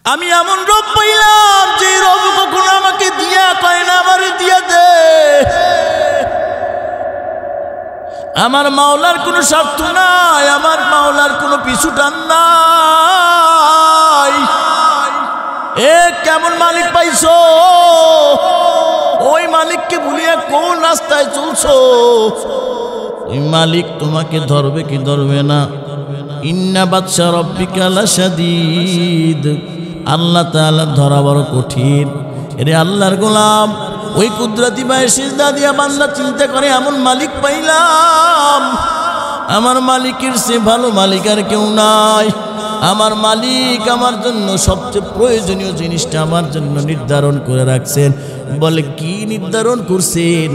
আমি এমন রব পাইলাম যে রব কখনো আমাকে দিয়া কয় না আমারে দিয়া দে। আমার মাওলার কোনো স্বার্থ নাই, আমার মাওলার কোনো পিছু টান নাই। এ কেমন মালিক পাইছো? ওই মালিককে ভুলিয়া কোন রাস্তায় চলছো? ওই মালিক তোমাকে ধরবে কি ধরবে না? ইন্না বাদশা রব্বিকা লাশাদীদ। আল্লাহ তাআলা ধরা বড় কঠিন। এরে আল্লাহর গোলাম, ওই কুদরতি পায়ে সিজদা দিয়া বান্দা চিন্তা করে এমন মালিক পাইলাম, আমার মালিকের চেয়ে ভালো মালিক আর কেউ নাই। আমার মালিক আমার জন্য সবচেয়ে প্রয়োজনীয় জিনিসটা আমার জন্য নির্ধারণ করে রাখছেন। বলে কি নির্ধারণ করছেন?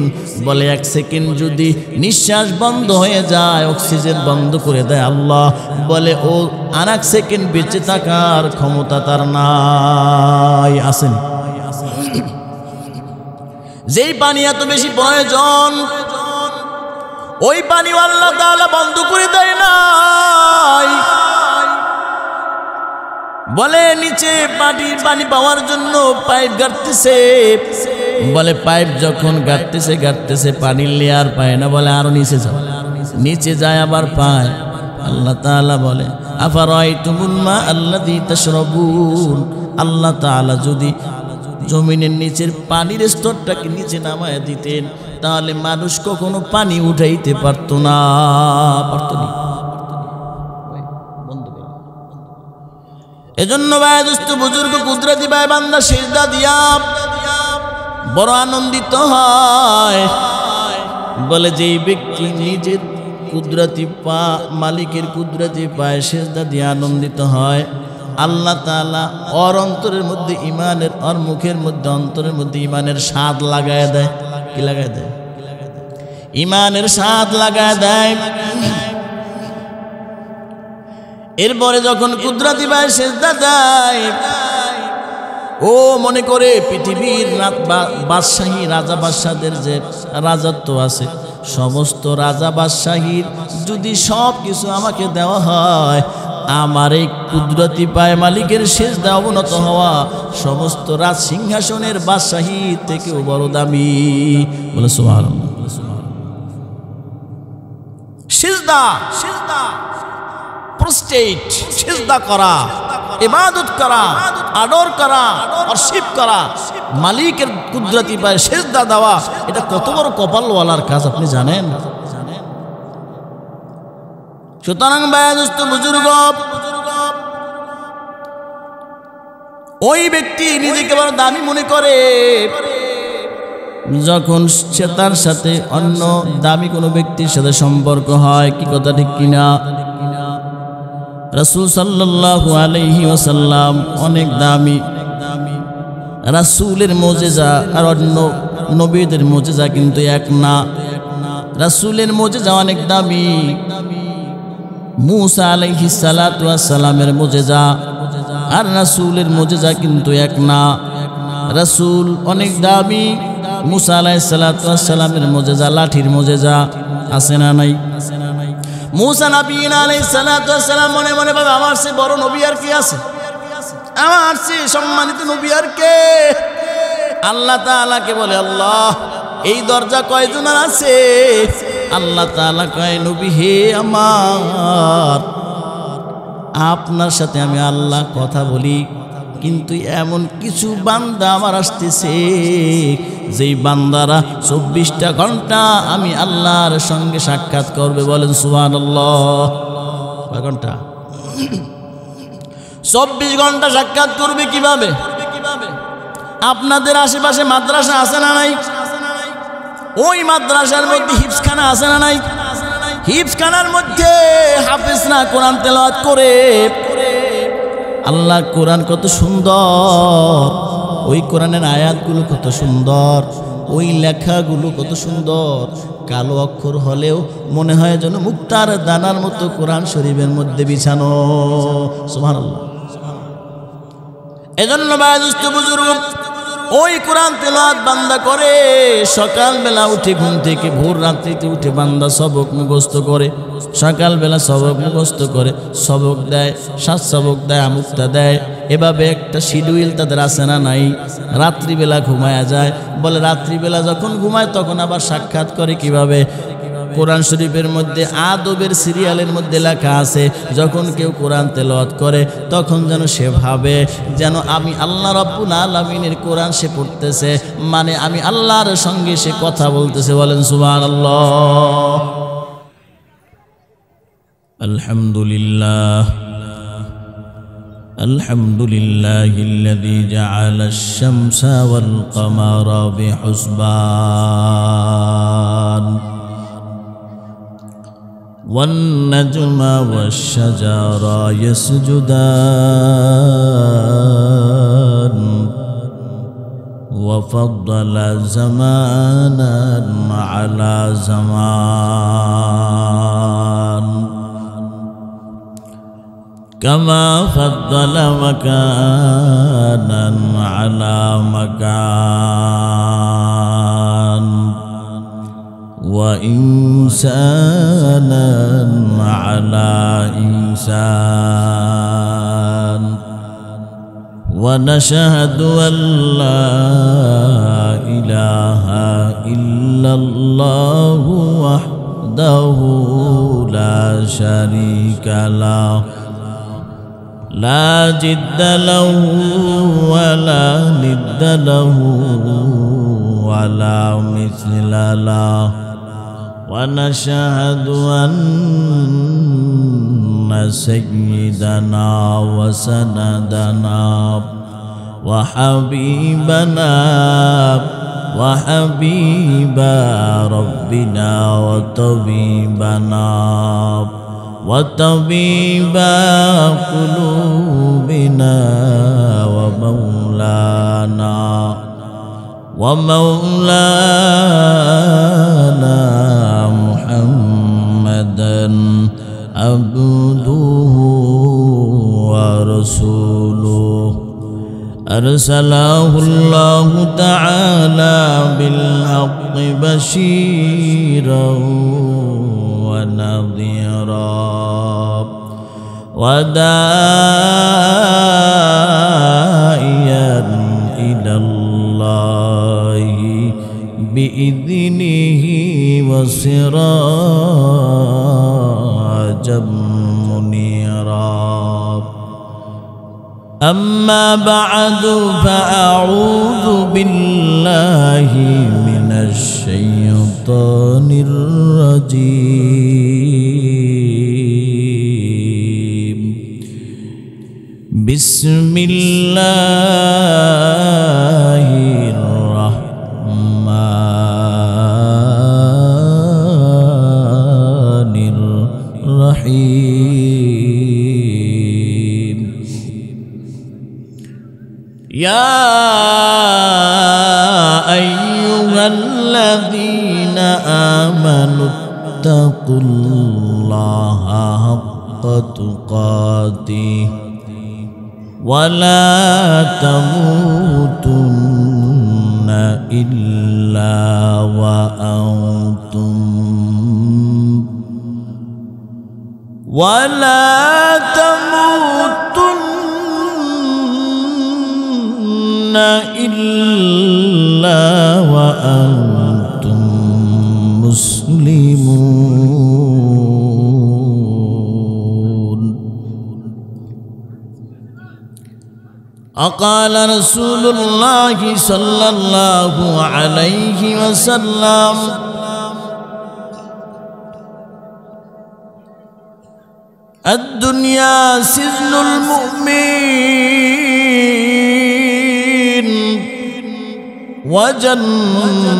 বলে এক সেকেন্ড যদি নিঃশ্বাস বন্ধ হয়ে যায়, অক্সিজেন বন্ধ করে দেয় আল্লাহ, বলে ও আর এক সেকেন্ড বেঁচে থাকার ক্ষমতা তার নাই। আসেন যেই পানি এত বেশি প্রয়োজন, ওই পানি আল্লাহ তাআলা বন্ধ করে দেয় নাই। বলে নিচে পানি পাওয়ার জন্য পাইপ গাড়তেছে। বলে পাইপ যখন গাড়তেছে পানির লেয়ার পায় না, বলে আরো নিচে যায় আবার পায়। আল্লাহ তাআলা বলে আফারাইতুমুল মা আল্লাযী তাশরাবুন। আল্লাহ তাআলা যদি জমিনের নিচের পানির স্তরটাকে নিচে নামায় দিতেন, তাহলে মানুষ কখনো পানি উঠাইতে পারতো না। এজন্য ভাই দোস্ত বুজুর্গ কুদরতি ভাই বান্দা সিজদা দিয়া বড় আনন্দিত হয়। বলে যেই ব্যক্তি নিজের কুদরতি মালিকের কুদরতি পায়ে সিজদা দিয়ে আনন্দিত হয়, আল্লাহ তাআলা ওর অন্তরের মধ্যে ইমানের, ওর মুখের মধ্যে অন্তরের মধ্যে ইমানের স্বাদ লাগায় দেয়। কি লাগায় দেয়? ইমানের স্বাদ লাগায় দেয়। এরপরে যখন কুদরতি ভাই সিজদা দেয়, ও মনে করে পৃথিবীর বাদশাহী রাজা বাদশাদের যে রাজত্ব আছে, সমস্ত রাজা বাদশাহীর যদি সব কিছু আমাকে দেওয়া হয়, আমার এই কুদরতি পায় মালিকের সিজদা অবনত হওয়া সমস্ত রাজ সিংহাসনের বাদশাহী থেকেও বড় দামি। বলে সুবহানাল্লাহ। সিজদা প্রস্টেট, সিজদা করা, ইবাদত করা, আদর করা, ওয়ার্শিপ করা, মালিকের কুদরতি পায়ে সিজদা দেওয়া, এটা কত বড় কপালওয়ালার কাজ আপনি জানেন? সুতরাং ভাই দোস্ত বুজুর্গ, ওই ব্যক্তি নিজেকে বড় দামি মনে করে যখন সে তার সাথে অন্য দামি কোনো ব্যক্তির সাথে সম্পর্ক হয়। কি কথা ঠিক কিনা? রাসূল সাল্লাল্লাহু আলাইহি ওয়াসাল্লাম অনেক দামি। রাসূলের মুজিজা আর অন্য নবীদের মুজিজা কিন্তু এক না। রাসূলের মুজিজা অনেক দামি। মূসা আলাইহিস সালাতু ওয়াস সালামের মুজিজা আর রাসূলের মুজিজা কিন্তু এক না। রাসূল অনেক দামি। মূসা আলাইহিস সালাতু ওয়াস সালামের মুজিজা লাঠির মুজিজা আছে না নাই? মূসা নবী আলাইহিস সালাতু ওয়াস সালাম মনে মনে ভাবে, আমার চেয়ে বড় নবী আর কে আছে? আমার চেয়ে সম্মানিত নবী আর কে? আল্লাহ তাআলাকে বলে, আল্লাহ এই দরজা কয়জনের আছে? আল্লাহ তাআলা কয়, নবী হে আমার, আপনার সাথে আমি আল্লাহ কথা বলি, কিন্তু এমন কিছু বান্দা আমার আসতেছে যেই বান্দারা 24টা ঘন্টা আমি আল্লাহর সঙ্গে সাক্ষাৎ করবে। বলেন সুবহানাল্লাহ। কয় ঘন্টা? 24 ঘন্টা সাক্ষাৎ করবে। কিভাবে? আপনাদের আশেপাশে মাদ্রাসা আছে না নাই? ওই মাদ্রাসার মধ্যে হিফজখানা আছে না নাই? হিফজখানার মধ্যে হাফেজরা কোরআন তেলাওয়াত করে। আল্লাহ কোরআন কত সুন্দর, ওই কোরআনের আয়াতগুলো কত সুন্দর, ওই লেখাগুলো কত সুন্দর। কালো অক্ষর হলেও মনে হয় যেন মুক্তার দানার মতো কোরআন শরীফের মধ্যে বিছানো। সুবহানাল্লাহ। এজন্য ভাই দোস্ত বুজুর্গ, ওই কোরআন তেলাওয়াত বান্দা করে। সকালবেলা উঠে ঘুম থেকে ভোর রাত্রিতে উঠে বান্দা সবক মুখস্থ করে। সকালবেলা সবক মুখস্থ করে, সবক দেয়, সাত সবক দেয়, আমুক্তা দেয়। এভাবে একটা শিডিউল তাদের আছে না নাই? রাত্রিবেলা ঘুমায়া যায়, বলে রাত্রিবেলা যখন ঘুমায় তখন আবার সাক্ষাৎ করে কিভাবে? কোরআন শরীফের মধ্যে আদবের সিরিয়ালের মধ্যে লেখা আছে, যখন কেউ কোরআন তেলাওয়াত করে তখন যেন সে ভাবে যেন আমি আল্লাহ রাব্বুল আলামিনের কোরআন সে পড়তেছে, মানে আমি আল্লাহর সঙ্গে সে কথা বলতেছে। বলেন সুবহানাল্লাহ। আলহামদুলিল্লাহ আলহামদুলিল্লাহিল্লাযী জাআলাশ শামসা ওয়াল কামারা বিহুসবান والنجم والشجر يسجدان وفضل زمانا على زمان كما فضل مكانا على مكان وإنسانا على إنسان ونشهد أن لا إله إلا الله وحده لا شريك له لا جد له ولا ند له ولا مثل له ونشهد أن سيدنا وسندنا وحبيبنا وحبيب ربنا وطبيب قلوبنا ومولانا محمدا عبده ورسوله أرسله الله تعالى بالحق بشيرا ونذيرا وداعيا إلى الله بإذنه وسراجا منيرا أما بعد فأعوذ بالله من الشيطان الرجيم بسم الله الرحمن الرحيم يا أيها الذين آمنوا اتقوا الله حق تقاته ولا تموتن إلا وأنتم إلا وأنتم مسلمون. وقال رسول الله صلى الله عليه وسلم الدنيا سجن المؤمن وجنة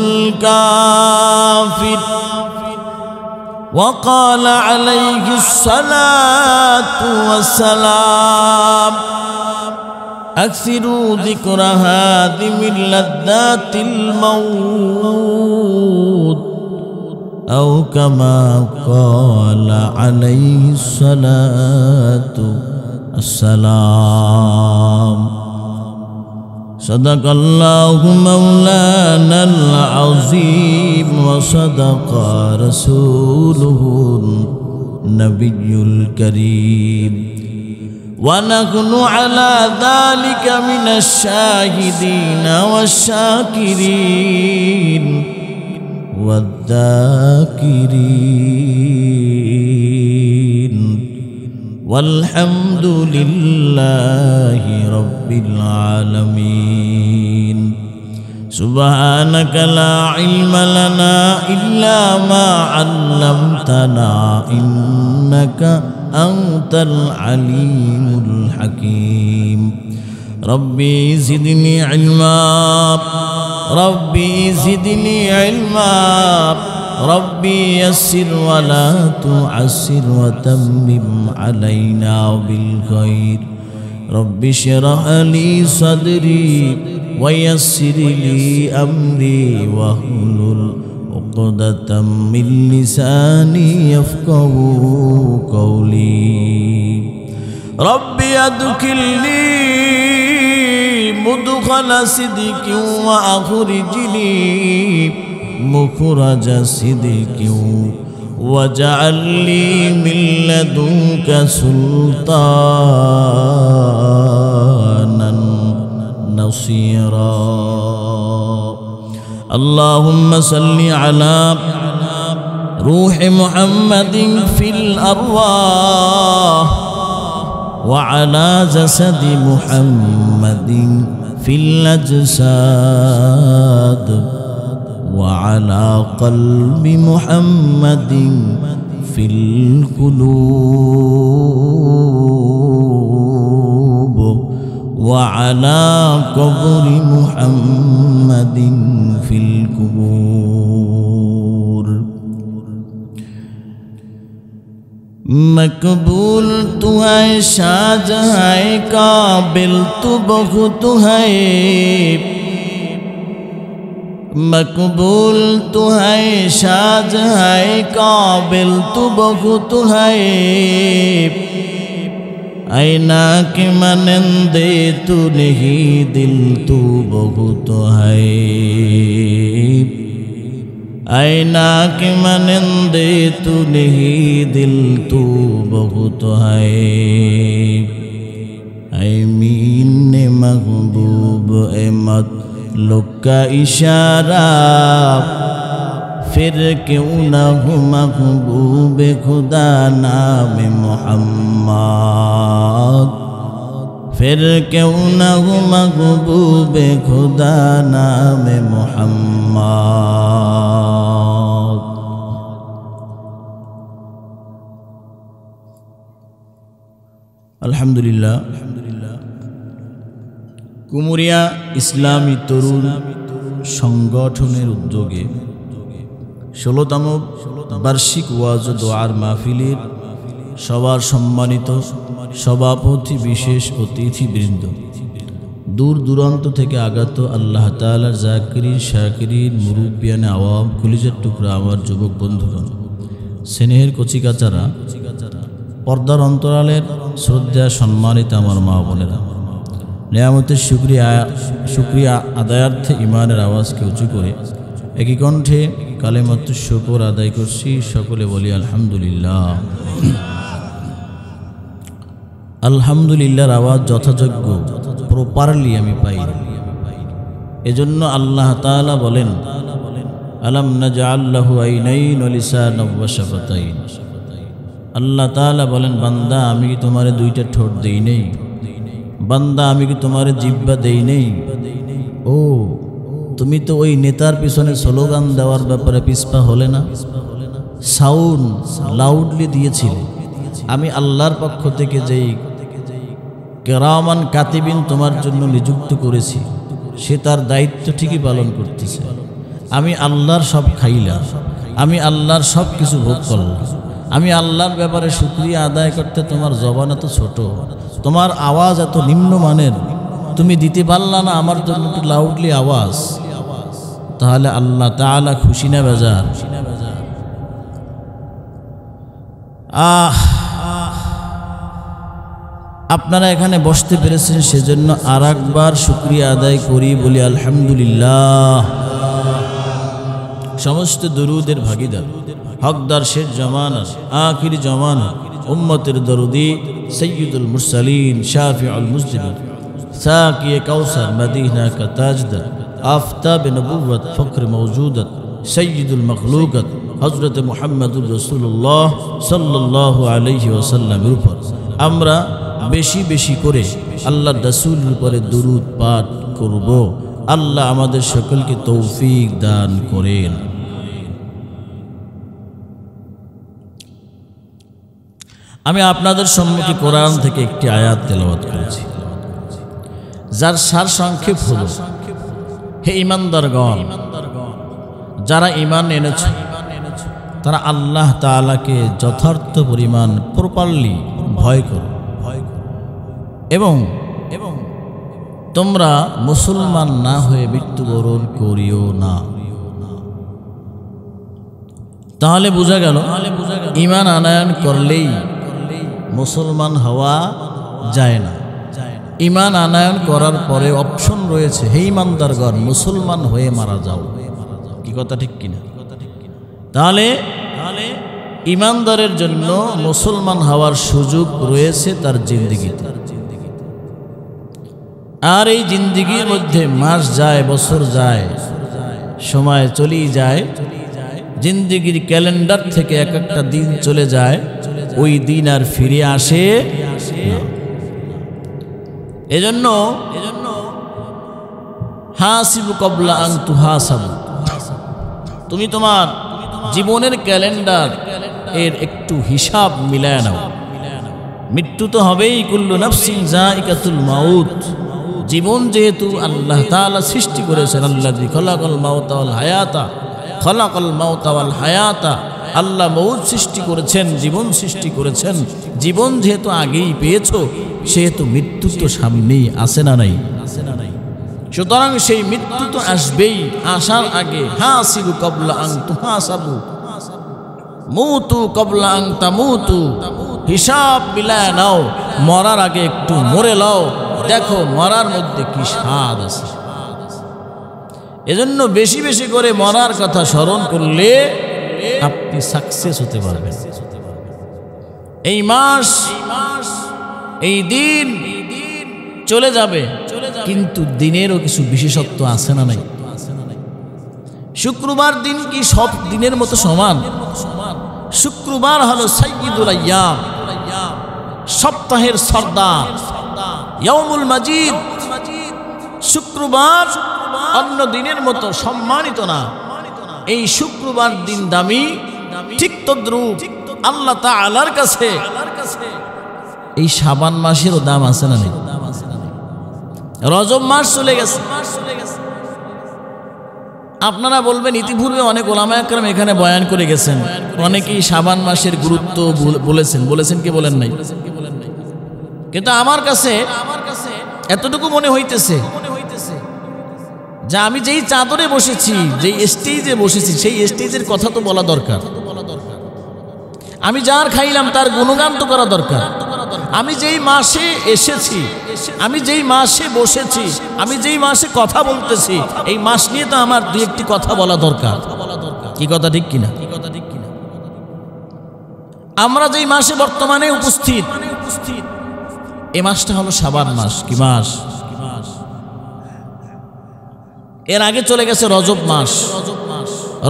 الكافر. وقال عليه الصلاة والسلام أكثروا ذكر هادم لذات الموت أو كما قال عليه الصلاة والسلام. صدق الله مولانا العظيم وصدق رسوله النبي الكريم ونحن على ذلك من الشاهدين والشاكرين والذاكرين والحمد لله رب العالمين سبحانك لا علم لنا إلا ما علمتنا إنك أنت العليم الحكيم ربي زدني علما ربي زدني علما ربي يسر ولا تعسر وتمم علينا بالخير ربي اشرح لي صدري ويسر لي أمري واحلل عقدة من لساني يفقهوا قولي ربي أدخلني مدخل صدق وأخرجني مخرج صدق واجعل لي من لدنك سلطانا نصيرا اللهم صل على روح محمد في الأرواح وعلى جسد محمد في الأجساد وعلى قلب محمد في القلوب وعلى قبر محمد في القبور مقبول تو ہے شاہجہاں قابل تو بہت ہے مقبول تو ہے شاہجہاں قابل تو بہت ہے ऐना के मनंदे तू नहीं दिल तू बहुत है ऐना के मनंदे तू नहीं दिल तू बहुत है ऐ मीन महबूब ए मत लोग का इशारा फिर क्यों न हो महबूब खुदा नाम मोहम्मद फिर क्यों न हो महबूब खुदा नाम मोहम्मद अल्हम्दुलिल्लाह कुमुरिया इस्लामी तरुण संगठनेर उद्योगे 16তম বার্ষিক ওয়াজ ও দোয়ার মাহফিলের সবার সম্মানিত সভাপতি বিশেষ অতিথিবৃন্দ দূর দূরান্ত থেকে আগত আল্লাহ তাআলার জাকিরিন শাকিরিন মুরব্বিয়ানে আওয়াম কলিজার টুকরা আমার যুবক বন্ধুগণ স্নেহের কচিকাচারা পর্দার অন্তরালের শ্রদ্ধা সম্মানিত আমার মা বোনেরা নিয়ামতের শুকরিয়া আদায়ার্থে ইমানের আওয়াজকে উঁচু করে একই কণ্ঠে কালেমাতুশ শুকর আদায় করছি সকলে বলি আলহামদুলিল্লাহ আলহামদুলিল্লাহর আওয়াজ যথাযোগ্য প্রপারলি আমি পাই এজন্য আল্লাহ তাআলা বলেন আলাম নাজআল লাহু আইনাইন ওয়া লিসানান ওয়া শাফাতাইন আল্লাহ তাআলা বলেন বান্দা আমি কি তোমারে দুইটা ঠোঁট দেই নাই বান্দা আমি কি তোমারে জিহ্বা দেই নাই ও তুমি তো ওই নেতার পিছনে স্লোগান দেওয়ার ব্যাপারে পিছপা হলে না সাউন্ড লাউডলি দিয়েছিলে আমি আল্লাহর পক্ষ থেকে যেই কেরামান কাতিবিন তোমার জন্য নিযুক্ত করেছি সে তার দায়িত্ব ঠিকই পালন করতেছে আমি আল্লাহর সব খাইলাম আমি আল্লাহর সব কিছু ভোগ করলাম আমি আল্লাহর ব্যাপারে শুকরিয়া আদায় করতে তোমার জবান এত ছোট তোমার আওয়াজ এত নিম্নমানের তুমি দিতে পারলা না আমার জন্য একটু লাউডলি আওয়াজ তাহলে আল্লাহ তাআলা খুশি না বেজার আপনারা এখানে বসতে পেরেছেন সেজন্য আরেকবার শুকরিয়া আদায় করি বলি আলহামদুলিল্লাহ সমস্ত দরুদের ভাগীদার হকদার শেষ জামানার আখির জামানা উম্মতের দরুদি सय्यदुल मुरसलीन शाफिउल मुज़निबीन साक़ी कौसर मदीना का ताजदार आफ़ताब नबुव्वत फ़ख्र मौजूदत सय्यदुल मखलूक़त हज़रत मुहम्मदुर रसूलुल्लाह सल्लल्लाहु अलैहि वसल्लमेर উপর আমরা বেশি বেশি করে আল্লাহর রাসূলের উপরে দুরূদ পাঠ করব। আল্লাহ আমাদের সকলকে তৌফিক দান করেন। আমি আপনাদের সম্মুখে কোরআন থেকে একটি আয়াত তেলাওয়াত করেছি, যার সার সংক্ষেপ হল, হে ঈমানদারগণ, যারা ঈমান এনেছ তারা আল্লাহ তাআলাকে যথার্থ পরিমাণ প্রপারলি ভয় করো এবং তোমরা মুসলমান না হয়ে মৃত্যুবরণ করিও না। তাহলে বোঝা গেল ঈমান আনয়ন করলেই মুসলমান হওয়া যায় না। ঈমান আনয়ন করার পরে অপশন রয়েছে, হে ঈমানদারগণ মুসলমান হয়ে মারা যাও। কি কথা ঠিক কিনা? তাহলে ঈমানদারের জন্য মুসলমান হওয়ার সুযোগ রয়েছে তার জিন্দেগিতে। আর এই জিন্দেগির মধ্যে মাস যায়, বছর যায়, সময় চলেই যায়, জিন্দেগির ক্যালেন্ডার থেকে এক একটা দিন চলে যায়, ওই দিন আর ফিরে আসে না। এজন্য হাসিবু ক্বাবলা আন তুহাসাবু, তুমি তোমার জীবনের ক্যালেন্ডার এর একটু হিসাব মিলায় নাও। মৃত্যু তো হবেই, কুল্লু নাফসিন যায়িকাতুল মাউত। জীবন যেহেতু আল্লাহ তাআলা সৃষ্টি করেছেন, আল্লাযী খালাকাল মাউতা ওয়াল হায়াতা, খালাকাল মাউতা ওয়াল হায়াতা, আল্লাহ মউত সৃষ্টি করেছেন, জীবন সৃষ্টি করেছেন। জীবন যেহেতু আগেই পেয়েছো, সেহেতু মৃত্যু তো সামনেই আছে না নাই? সুতরাং সেই মৃত্যু তো আসবেই। আসার আগে হাসিবু ক্বাবলা আন তুহাসাবু, মুতু ক্বাবলা আন তামুতু, হিসাব মিলায় নাও, মরার আগে একটু মরে নাও, দেখো মরার মধ্যে কি স্বাদ আছে। এজন্য বেশি বেশি করে মরার কথা স্মরণ করলে আপনি সাকসেস হতে পারবেন। এই মাস, এই দিন চলে যাবে, কিন্তু দিনেরও কিছু বিশেষত্ব আছে না নাই? শুক্রবার দিন কি সব দিনের মতো সমান? শুক্রবার হলো সাইয়্যিদুল আইয়াম, সপ্তাহের সর্দার, ইয়াউমুল মাজিদ। শুক্রবার অন্য দিনের মতো সম্মানিত না, এই শুক্রবার দিন দামি। ঠিক তদ্রূপ আল্লাহ তাআলার কাছে এই শাবান মাসেরও দাম আছে না নেই? রজব মাস চলে গেছে, আপনারা বলবেন ইতিপূর্বে অনেক ওলামায়ে কেরাম এখানে বয়ান করে গেছেন, অনেকেই শাবান মাসের গুরুত্ব বলেছেন কি বলেন নাই? কিন্তু আমার কাছে এতটুকু মনে হইতেছে যে আমি যেই চাদরে বসেছি, যেই স্টেজে বসেছি, সেই স্টেজের কথা তো বলা দরকার। আমি যার খাইলাম তার গুণগান তো করা দরকার। আমি যেই মাসে এসেছি, আমি যেই মাসে বসেছি, আমি যেই মাসে কথা বলতেছি, এই মাস নিয়ে তো আমার দুই একটি কথা বলা দরকার। কি কথা ঠিক কিনা? আমরা যেই মাসে বর্তমানে উপস্থিত, এই মাসটা হলো শাবান মাস। কি মাস? এর আগে চলে গেছে রজব মাস।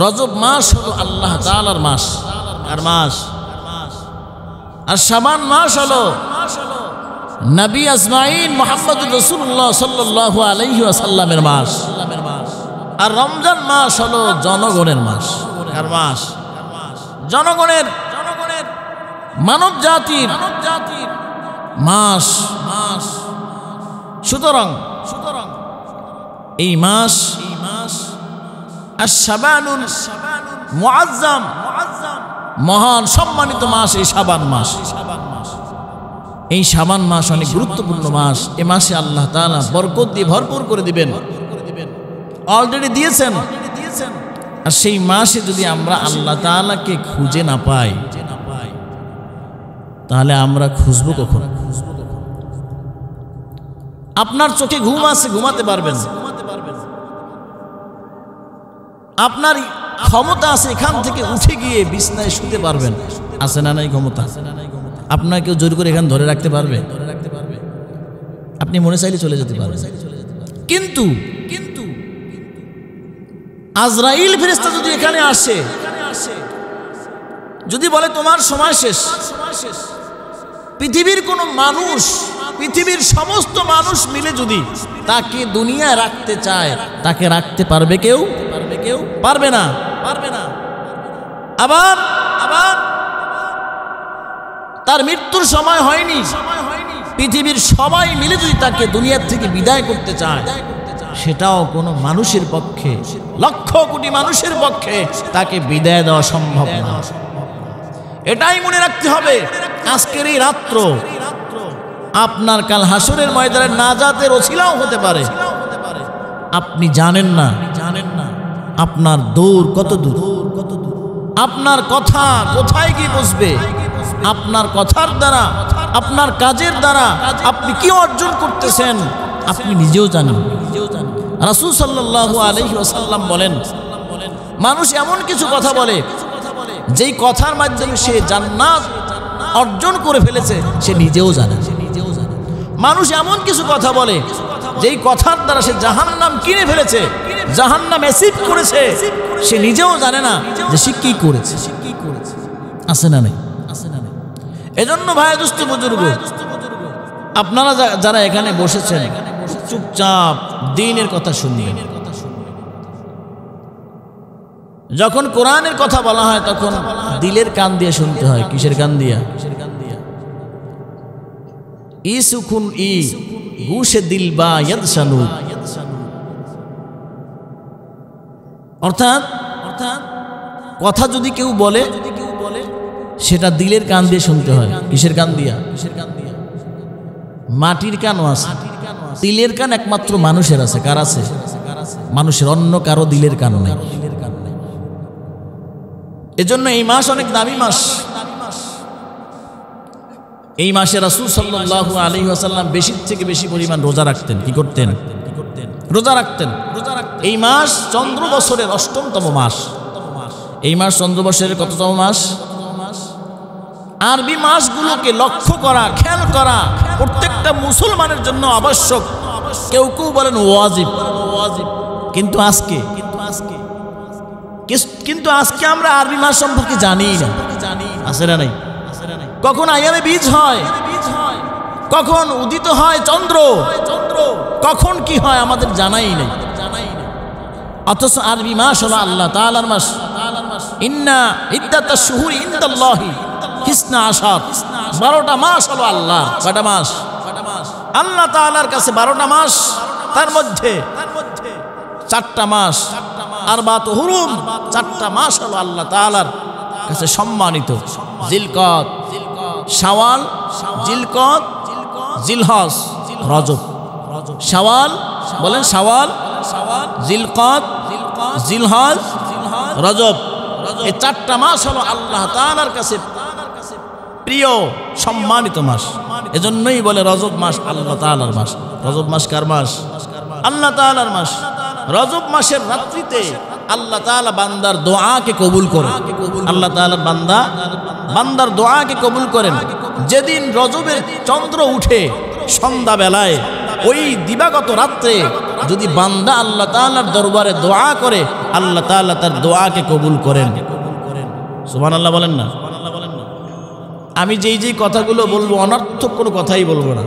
রজব মাস হলো আল্লাহ তাআলার মাস। আর মাস আর শাবান মাস হলো নবী আজমাইন মুহাম্মদুর রাসূলুল্লাহ সাল্লাল্লাহু আলাইহি ওয়াসাল্লামের মাস। আর রমজান মাস হলো জনগণের মাস। আর মাস জনগণের, মানব জাতির মাস। সুতরাং এই মাস আশ-শাবানুল মুআজ্জাম, মহান সম্মানিত মাস এই শাবান মাস। এই শাবান মাস অনেক গুরুত্বপূর্ণ মাস। এ মাসে আল্লাহ তাআলা বরকত দিয়ে ভরপুর করে দিবেন, অলরেডি দিয়েছেন। আর সেই মাসে যদি আমরা আল্লাহ তাআলাকে খুঁজে না পাই, তাহলে আমরা খুঁজবো কখন? আপনার চোখে ঘুম আছে, ঘুমাতে পারবেন। আপনার ক্ষমতা আছে এখান থেকে উঠে গিয়ে বিছনায় শুতে পারবেন, আছে না নাই ক্ষমতা? আপনার কেউ জোর করে এখানে ধরে রাখতে পারবে? আপনি মনে চাইলে চলে যেতে পারবেন। কিন্তু আজরাইল ফেরেশতা যদি এখানে আসে, যদি বলে তোমার সময় শেষ, পৃথিবীর কোনো মানুষ, পৃথিবীর সমস্ত মানুষ মিলে যদি তাকে দুনিয়ায় রাখতে চায়, তাকে রাখতে পারবে কেউ? পারবে না। আবার তার মৃত্যুর সময় হয়নি, পৃথিবীর সবাই মিলে যদি তাকে দুনিয়ার থেকে বিদায় করতে চায়, সেটাও কোনো মানুষের পক্ষে, লক্ষ কোটি মানুষের পক্ষে তাকে বিদায় দেওয়া সম্ভব না। এটাই মনে রাখতে হবে। আজকের এই রাত্র আপনার কাল হাসরের ময়দানে নাজাতের ওসিলাও হতে পারে। আপনি জানেন না আপনার দূর কত দূর, আপনার কথা কোথায় গিয়ে বসবে, আপনার কথার দ্বারা, আপনার কাজের দ্বারা আপনি কি অর্জন করতেছেন আপনি নিজেও জানেন। রাসূল সাল্লাল্লাহু আলাইহি ওয়াসাল্লাম বলেন, মানুষ এমন কিছু কথা বলে যেই কথার মাধ্যমে সে জান্নাত অর্জন করে ফেলেছে সে নিজেও জানে। মানুষ এমন কিছু কথা বলে যেই কথার দ্বারা সে জাহান্নাম কিনে ফেলেছে, জাহান্নাম অ্যাচিভ করেছে, সে নিজেও জানে না যে সে কি করেছে। আছে না নাই? এজন্য ভাই দোস্ত বুজুর্গ, আপনারা যারা এখানে বসেছেন চুপচাপ দ্বীনের কথা শুনবেন। যখন কোরআনের কথা বলা হয় তখন দিলের কান দিয়ে শুনতে হয়। কিসের কান দিয়া? ই সুকুন ই গুশে দিল বা ইয়াদশানু, অর্থাৎ কথা যদি কেউ বলে সেটা দিলের কান দিয়ে শুনতে হয়। কিসের কান দিয়া? মাটির কানও আছে, দিলের কান একমাত্র মানুষের আছে। কার আছে? মানুষের, অন্য কারো দিলের কান নেই। এজন্য এই মাস অনেক দামি মাস। এই মাসে রাসূল সাল্লাল্লাহু আলাইহি ওয়াসাল্লাম বেশি থেকে বেশি পরিমাণ রোজা রাখতেন। কি করতেন? রোজা রাখতেন। এই মাস চন্দ্র বছরের ৮ম মাস। এই মাস চন্দ্র বছরের কততম মাস? আরবি মাসগুলোকে লক্ষ্য করা, খেয়াল করা প্রত্যেকটা মুসলমানের জন্য আবশ্যক। কেউ কেউ বলেন ওয়াজিব, কিন্তু আজকে আমরা আরবি মাস সম্পর্কে জানি না। আছে না নাই? কখন আয়ামে বীজ হয়, কখন উদিত হয় চন্দ্র, কখন কি হয় আমাদের জানাই নেই। অথচ আরবি মাস হলো আল্লাহ তাআলার মাস। ইন্না ইদ্দাতাশ শুহুরি ইনদাল্লাহি হিসনা আশার, 12টা মাস হলো আল্লাহ। কয়টা মাস? আল্লাহ তাআলার কাছে 12টা মাস, তার মধ্যে 4টা মাস আরবাতু হুরুম, 4টা মাস হলো আল্লাহ তাআলার কাছে সম্মানিত। জিলকদ, শাওয়াল, জিলকদ, জিলহজ, রজব। শাওয়াল বলেন, শাওয়াল, জিলকদ, জিলহজ, রজব। এই 4টা মাস হলো আল্লাহ তাআলার কাছে প্রিয় সম্মানিত মাস। এজন্যই বলে রজব মাস আল্লাহ তাআলার মাস। রজব মাস কার মাস? আল্লাহ তাআলার মাস। রজব মাসের রাত্রিতে আল্লাহ তাআলা বান্দার দোয়াকে কবুল করেন। আল্লাহ তাআলার বান্দার দোয়াকে কবুল করেন। যেদিন রজবের চন্দ্র উঠে সন্ধ্যা বেলায়, ওই দিবাগত রাত্রে যদি বান্দা আল্লাহ তাআলার দরবারে দোয়া করে, আল্লাহ তাআলা তার দোয়াকে কবুল করেন। সুবহানাল্লাহ বলেন না? আমি যেই কথাগুলো বলবো অনর্থক কোনো কথাই বলবো না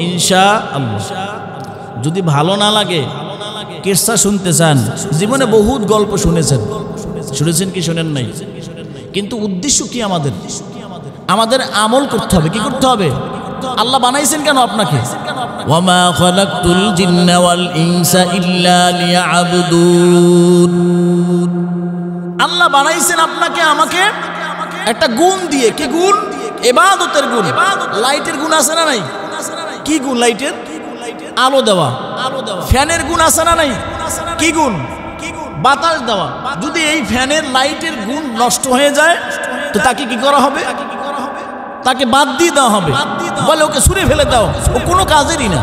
ইনশাআল্লাহ। যদি ভালো না লাগে, কিসসা শুনতে চান, জীবনে বহুত গল্প শুনেছেন কি শোনেন নাই? কিন্তু উদ্দেশ্য কি আমাদের আমল করতে হবে। কি করতে হবে? আল্লাহ বানাইছেন কেন আপনাকে? ওয়ামা খালাকতুল জিন্না ওয়াল ইনসা ইল্লা লিয়াবুদুন। আল্লাহ বানাইছেন আপনাকে আমাকে একটা গুণ দিয়ে। কি গুণ? ইবাদতের গুণ। লাইটের গুণ আছে না নাই? কি গুণ লাইটের? আলো দেওয়া। ফ্যানের গুণ আছে না নাই? কি গুণ? বাতাস দেওয়া। যদি এই ফ্যানের লাইটের গুণ নষ্ট হয়ে যায় তো তাকে কি করা হবে? তাকে বাদ দিয়ে দেওয়া হবে। বলে ওকে ছুঁড়ে ফেলে দাও, ও কোনো কাজেরই না।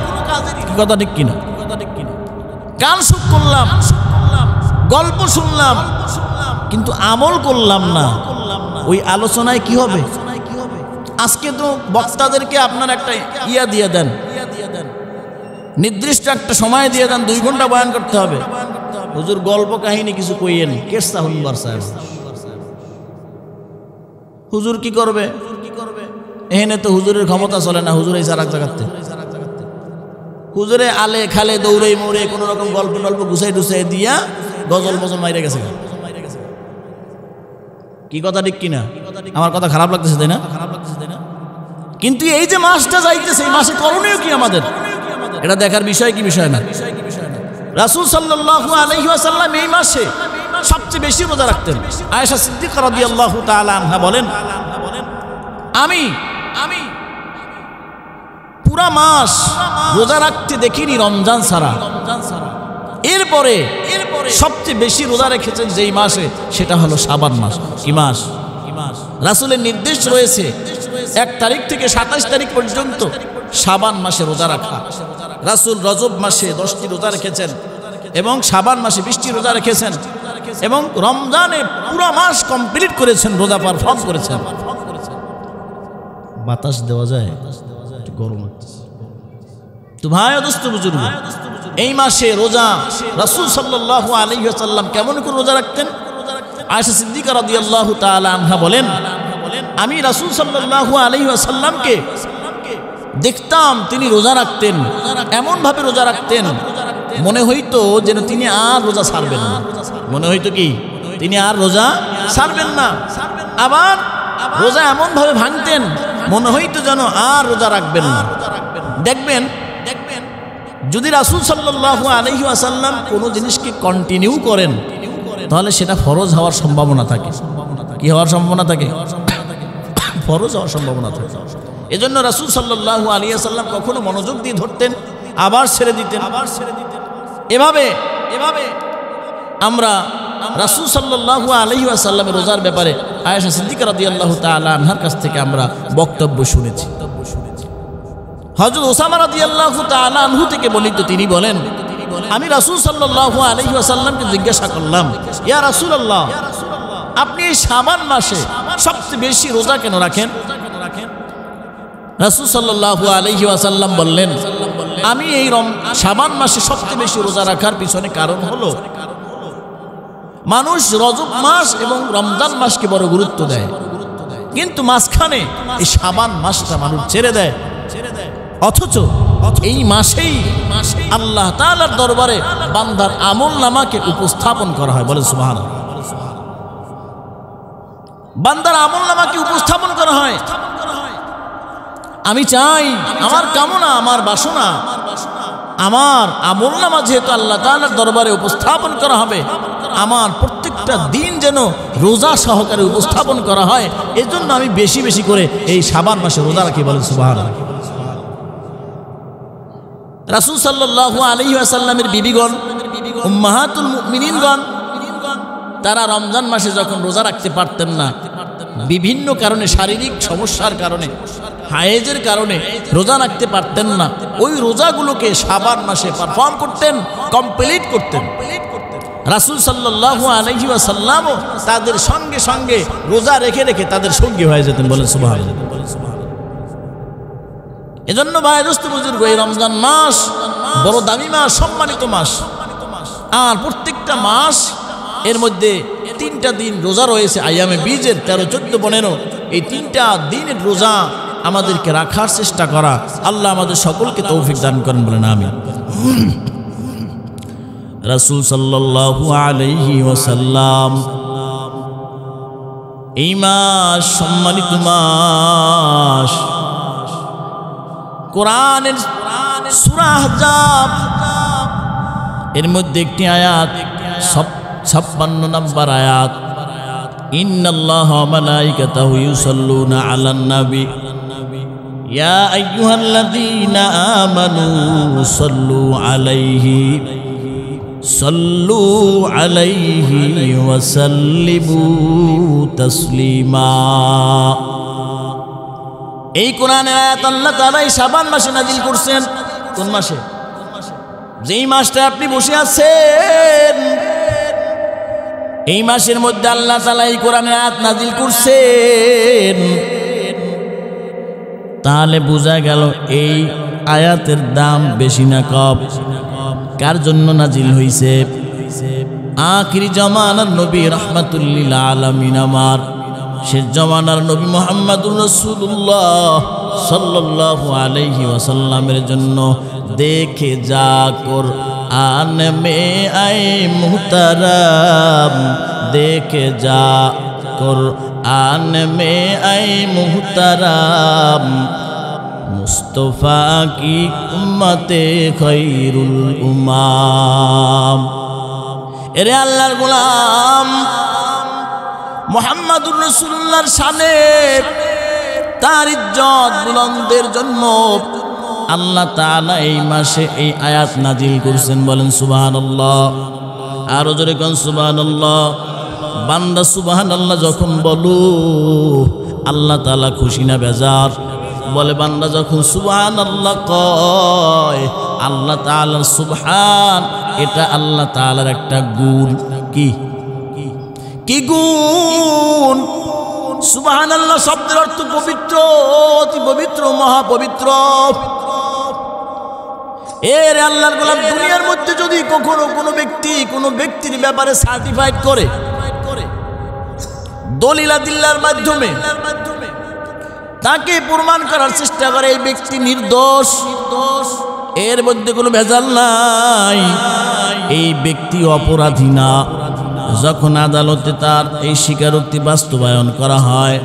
কথা ঠিক কিনা? গান শুট করলাম, গল্প শুনলাম, কিন্তু আমল করলাম না, ওই আলোচনায় কি হবে? আজকে তো বক্তাদেরকে আপনার একটা ইয়া দিয়ে দেন, নির্দিষ্ট একটা সময় দিয়ে দেন, 2 ঘন্টা বয়ান করতে হবে। হুজুর গল্প কাহিনী কিছু কইয়েন, কেসা হুম্বার সাহেব হুজুর কি করবে? এখানে তো হুজুরের ক্ষমতা চলে না, হুজুর এই সারা জায়গাতে হুজুরে আলে খালে দৌড়ে মৌড়ে কোনো রকম গল্প টল্প গুছাই টুসাই দিয়া গজল মজল মাইরে গেছে। কি কথা ঠিক কিনা? আমার কথা খারাপ লাগতেছে তাই না? কিন্তু এই যে মাসটা যাইতেছে, এই মাসে করণীয় কি আমাদের, এটা দেখার বিষয় কি বিষয় না? রাসূল সাল্লাল্লাহু আলাইহি ওয়াসাল্লাম এই মাসে সবচেয়ে বেশি রোজা রাখতেন। আয়েশা সিদ্দিকা রাদিয়াল্লাহু তাআলা আনহা বলেন, আমি পুরা মাস রোজা রাখতে দেখিনি রমজান ছাড়া। এরপরে সবচেয়ে বেশি রোজা রেখেছেন যেই মাসে, সেটা হলো শাবান মাস। কি মাস? রাসূলের নির্দেশ রয়েছে 1 তারিখ থেকে 27 তারিখ পর্যন্ত শাবান মাসে রোজা রাখা। রাসূল রজব মাসে 10টি রোজা রেখেছেন এবং শাবান মাসে 20টি রোজা রেখেছেন এবং রমজানে পুরো মাস কমপ্লিট করেছেন, রোজা পারফর্ম করেছেন। বাতাস দেওয়া যায়, গরম লাগতেছে তো ভাই ও দোস্ত বুজুর্গ, এই মাসে রোজা রাসূল সাল্লাল্লাহু আলাইহি ওয়াসাল্লাম কেমন করে রোজা রাখতেন? আয়েশা সিদ্দিকা রাদিয়াল্লাহু তাআলা আনহা বলেন, আমি রাসূল সাল্লাল্লাহু আলাইহি ওয়াসাল্লামকে দেখতাম তিনি রোজা রাখতেন, এমন ভাবে রোজা রাখতেন মনে হইতো যেন তিনি আর রোজা ছাড়বেন না। মনে হইতো কি তিনি আর রোজা ছাড়বেন না। আবার রোজা এমন ভাবে ভাঙতেন মনে হইতো যেন আর রোজা রাখবেন না। দেখবেন যদি রাসূল সাল্লাল্লাহু আলাইহি ওয়াসাল্লাম কোনো জিনিসকে কন্টিনিউ করেন তাহলে সেটা ফরজ হওয়ার সম্ভাবনা থাকে। কি হওয়ার সম্ভাবনা থাকে? ফরজ হওয়ার সম্ভাবনা থাকে। এজন্য রাসূল সাল্লাল্লাহু আলাইহি ওয়াসাল্লাম কখনো মনোযোগ দিয়ে ধরতেন, আবার ছেড়ে দিতেন। এভাবে আমরা রাসূল সাল্লাল্লাহু আলাইহি ওয়াসাল্লামের রোজার ব্যাপারে আয়েশা সিদ্দিকা রাদিয়াল্লাহু তাআলা আনহার কাছ থেকে আমরা বক্তব্য শুনেছি। হযরত ওসামা রাদিয়াল্লাহু তাআলা আনহু থেকে বর্ণিত, তিনি বলেন, আমি রাসূল সাল্লাল্লাহু আলাইহি ওয়াসাল্লামকে জিজ্ঞাসা করলাম, ইয়া রাসূলুল্লাহ, আপনি এই শাবান মাসে সবচেয়ে বেশি রোজা কেন রাখেন? রাসূল সাল্লাল্লাহু আলাইহি ওয়াসাল্লাম বললেন, আমি এই শাবান মাসে সবচেয়ে বেশি রোজা রাখার পিছনে কারণ হলো মানুষ রজব মাস এবং রমজান মাসকে বড় গুরুত্ব দেয়, কিন্তু মাঝখানে এই শাবান মাসটা মানুষ ছেড়ে দেয়। অথচ এই মাসেই আল্লাহ তাআলার দরবারে বান্দার আমলনামাকে উপস্থাপন করা হয়। বলে সুবহানাল্লাহ। বান্দার আমলনামাকে উপস্থাপন করা হয়। আমি চাই, আমার কামনা, আমার বাসনা, আমার আমলনামা যেহেতু আল্লাহ তাআলার দরবারে উপস্থাপন করা হবে, আমার প্রত্যেকটা দিন যেন রোজা সহকারে উপস্থাপন করা হয়, এজন্য আমি বেশি বেশি করে এই শাবান মাসে রোজা রাখি। বলেন সুবহানাল্লাহ। রাসূল সাল্লাল্লাহু আলাইহি ওয়াসাল্লামের বিবিগণ, উম্মাহাতুল মুমিনিনগণ, তারা রমজান মাসে যখন রোজা রাখতে পারতেন না, বিভিন্ন কারণে, শারীরিক সমস্যার কারণে, হায়েজের কারণে রোজা রাখতে পারতেন না, ওই রোজাগুলোকে শাবান মাসে পারফর্ম করতেন, কমপ্লিট করতেন। রাসূল সাল্লাল্লাহু আলাইহি ওয়াসাল্লামও তাদের সঙ্গে সঙ্গে রোজা রেখে রেখে তাদের সঙ্গী হয়ে যেতেন। বলেন সুবহানাল্লাহ। এজন্য ভাই দোস্ত বুজুর্গ, এই রমজান মাস বড় দামি মাস, সম্মানিত মাস। আর প্রত্যেকটা মাস এর মধ্যে 3টা দিন রোজা রয়েছে, আইয়ামে বীজের 13, 14, 15। এই 3টা দিনের রোজা আমাদেরকে রাখার চেষ্টা করা। আল্লাহ আমাদের সকলকে তৌফিক দান করেন, বলেন আমিন। রাসূল সাল্লাল্লাহু আলাইহি ওয়াসাল্লাম এই মাস, সম্মানিত মাস, কোরআনের সূরা আহজাব এর মধ্যে একটি আয়াত, 56 নম্বর আয়াত, ইন্নাল্লাহা ওয়া মালাইকাতাহু ইউসাল্লুনা আলান নবী ইয়া আইয়ুহাল্লাযীনা আমানু সাল্লু আলাইহি ওয়া সাল্লিমু তাসলিমা। এই কোরআনের আয়াত আল্লাহ তাআলা এই শাবান মাসে নাযিল করছেন। কোন মাসে? যেই মাসটা আপনি বসে আছেন, এই মাসের মধ্যে আল্লাহ তাআলা এই কোরআনের আয়াত নাযিল করছেন। তাহলে বোঝা গেল এই আয়াতের দাম বেশি না কম? কার জন্য নাজিল হইছে? আখিরি জামানার নবী রাহমাতুল্লিল আলামিন আমার শেষ জামানার নবী মুহাম্মদুর রাসূলুল্লাহ সাল্লাল্লাহু আলাইহি ওয়াসাল্লামের জন্য। দেখে যা কুরআন মে আয়ে মুহতারাম, দেখে যা কুরআন মে আয়ে মুহতারাম, মুস্তফা কি উম্মতে খৈরুল উম্মাম। এরে আল্লাহর গোলাম মুহাম্মদুর রাসূলুল্লাহর শানে তার ইজ্জত বুলন্দের জন্য আল্লাহ তাআলা এই মাসে এই আয়াত নাজিল করছেন। বলেন সুবহানাল্লাহ। আরো জোরে কোন সুবহানাল্লাহ। বান্দা সুবহানাল্লাহ যখন বলো আল্লাহ তাআলা খুশি না বেজার? বলে বান্দা যখন সুবহানাল্লাহ কয়, আল্লাহ তাআলার সুবহান এটা আল্লাহ তাআলার একটা গুণ। কি গুণ? সুবহানাল্লাহ শব্দের অর্থ পবিত্র, অতি পবিত্র, মহাপবিত্র। এর আল্লাহর গোলাম দুনিয়ার মধ্যে যদি কখনো কোনো ব্যক্তির ব্যাপারে সার্টিফাইড করে দলিল আদিল্লার মাধ্যমে তাকে প্রমাণ করার চেষ্টা করে এই ব্যক্তি নির্দোষ, এর মধ্যে কোনো ভেজাল নাই, এই ব্যক্তি অপরাধী না, যখন আদালতে তার এই স্বীকারোক্তি বাস্তবায়ন করা হয়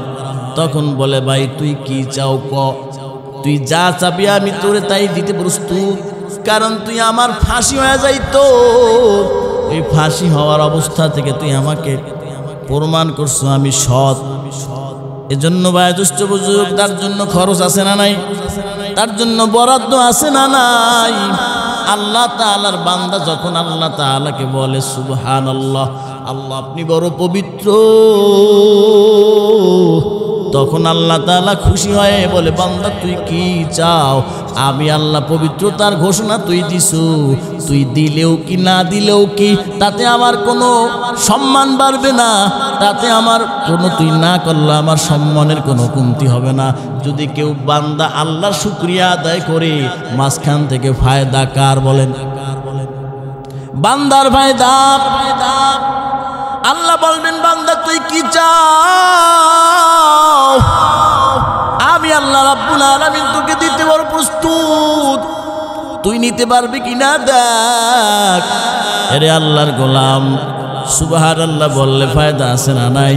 তখন বলে ভাই তুই কি চাও ক, তুই যা চাবি আমি তোরে তাই দিতে প্রস্তুত, কারণ তুই আমার ফাঁসি হয়ে যাইতো, এই ফাঁসি হওয়ার অবস্থা থেকে তুই আমাকে প্রমাণ করছো আমি সৎ। এজন্য ভাই দুষ্ট বুঝুক, তার জন্য খরচ আছে না নাই? তার জন্য বরাদ্দ আছে না নাই? আল্লাহ তাআলার বান্দা যখন আল্লাহ তাআলাকে বলে সুবহানাল্লাহ, আল্লাহ আপনি বড় পবিত্র, তখন আল্লাহ তাআলা খুশি হয়ে বলে বান্দা তুই কি চাও? আমি আল্লাহ পবিত্রতার ঘোষণা তুই দিছু, তুই দিলেও কি না দিলেও কি তাতে আমার কোনো সম্মান বাড়বে না, তাতে আমার কোনো, তুই না করলে আমার সম্মানের কোনো কমতি হবে না। যদি কেউ বান্দা আল্লাহর শুকরিয়া আদায় করে মাঝখান থেকে ফায়দা কার? বলেন বান্দার ফায়দা। আল্লাহ বলবেন বান্দা তুই কি চাও? আমি আল্লাহ রাব্বুল আলামিন তোকে দিতে বড় প্রস্তুত, তুই নিতে পারবি কিনা দেখ। এরে আল্লাহর গোলাম সুবহানাল্লাহ বললে ফায়দা আছে না নাই?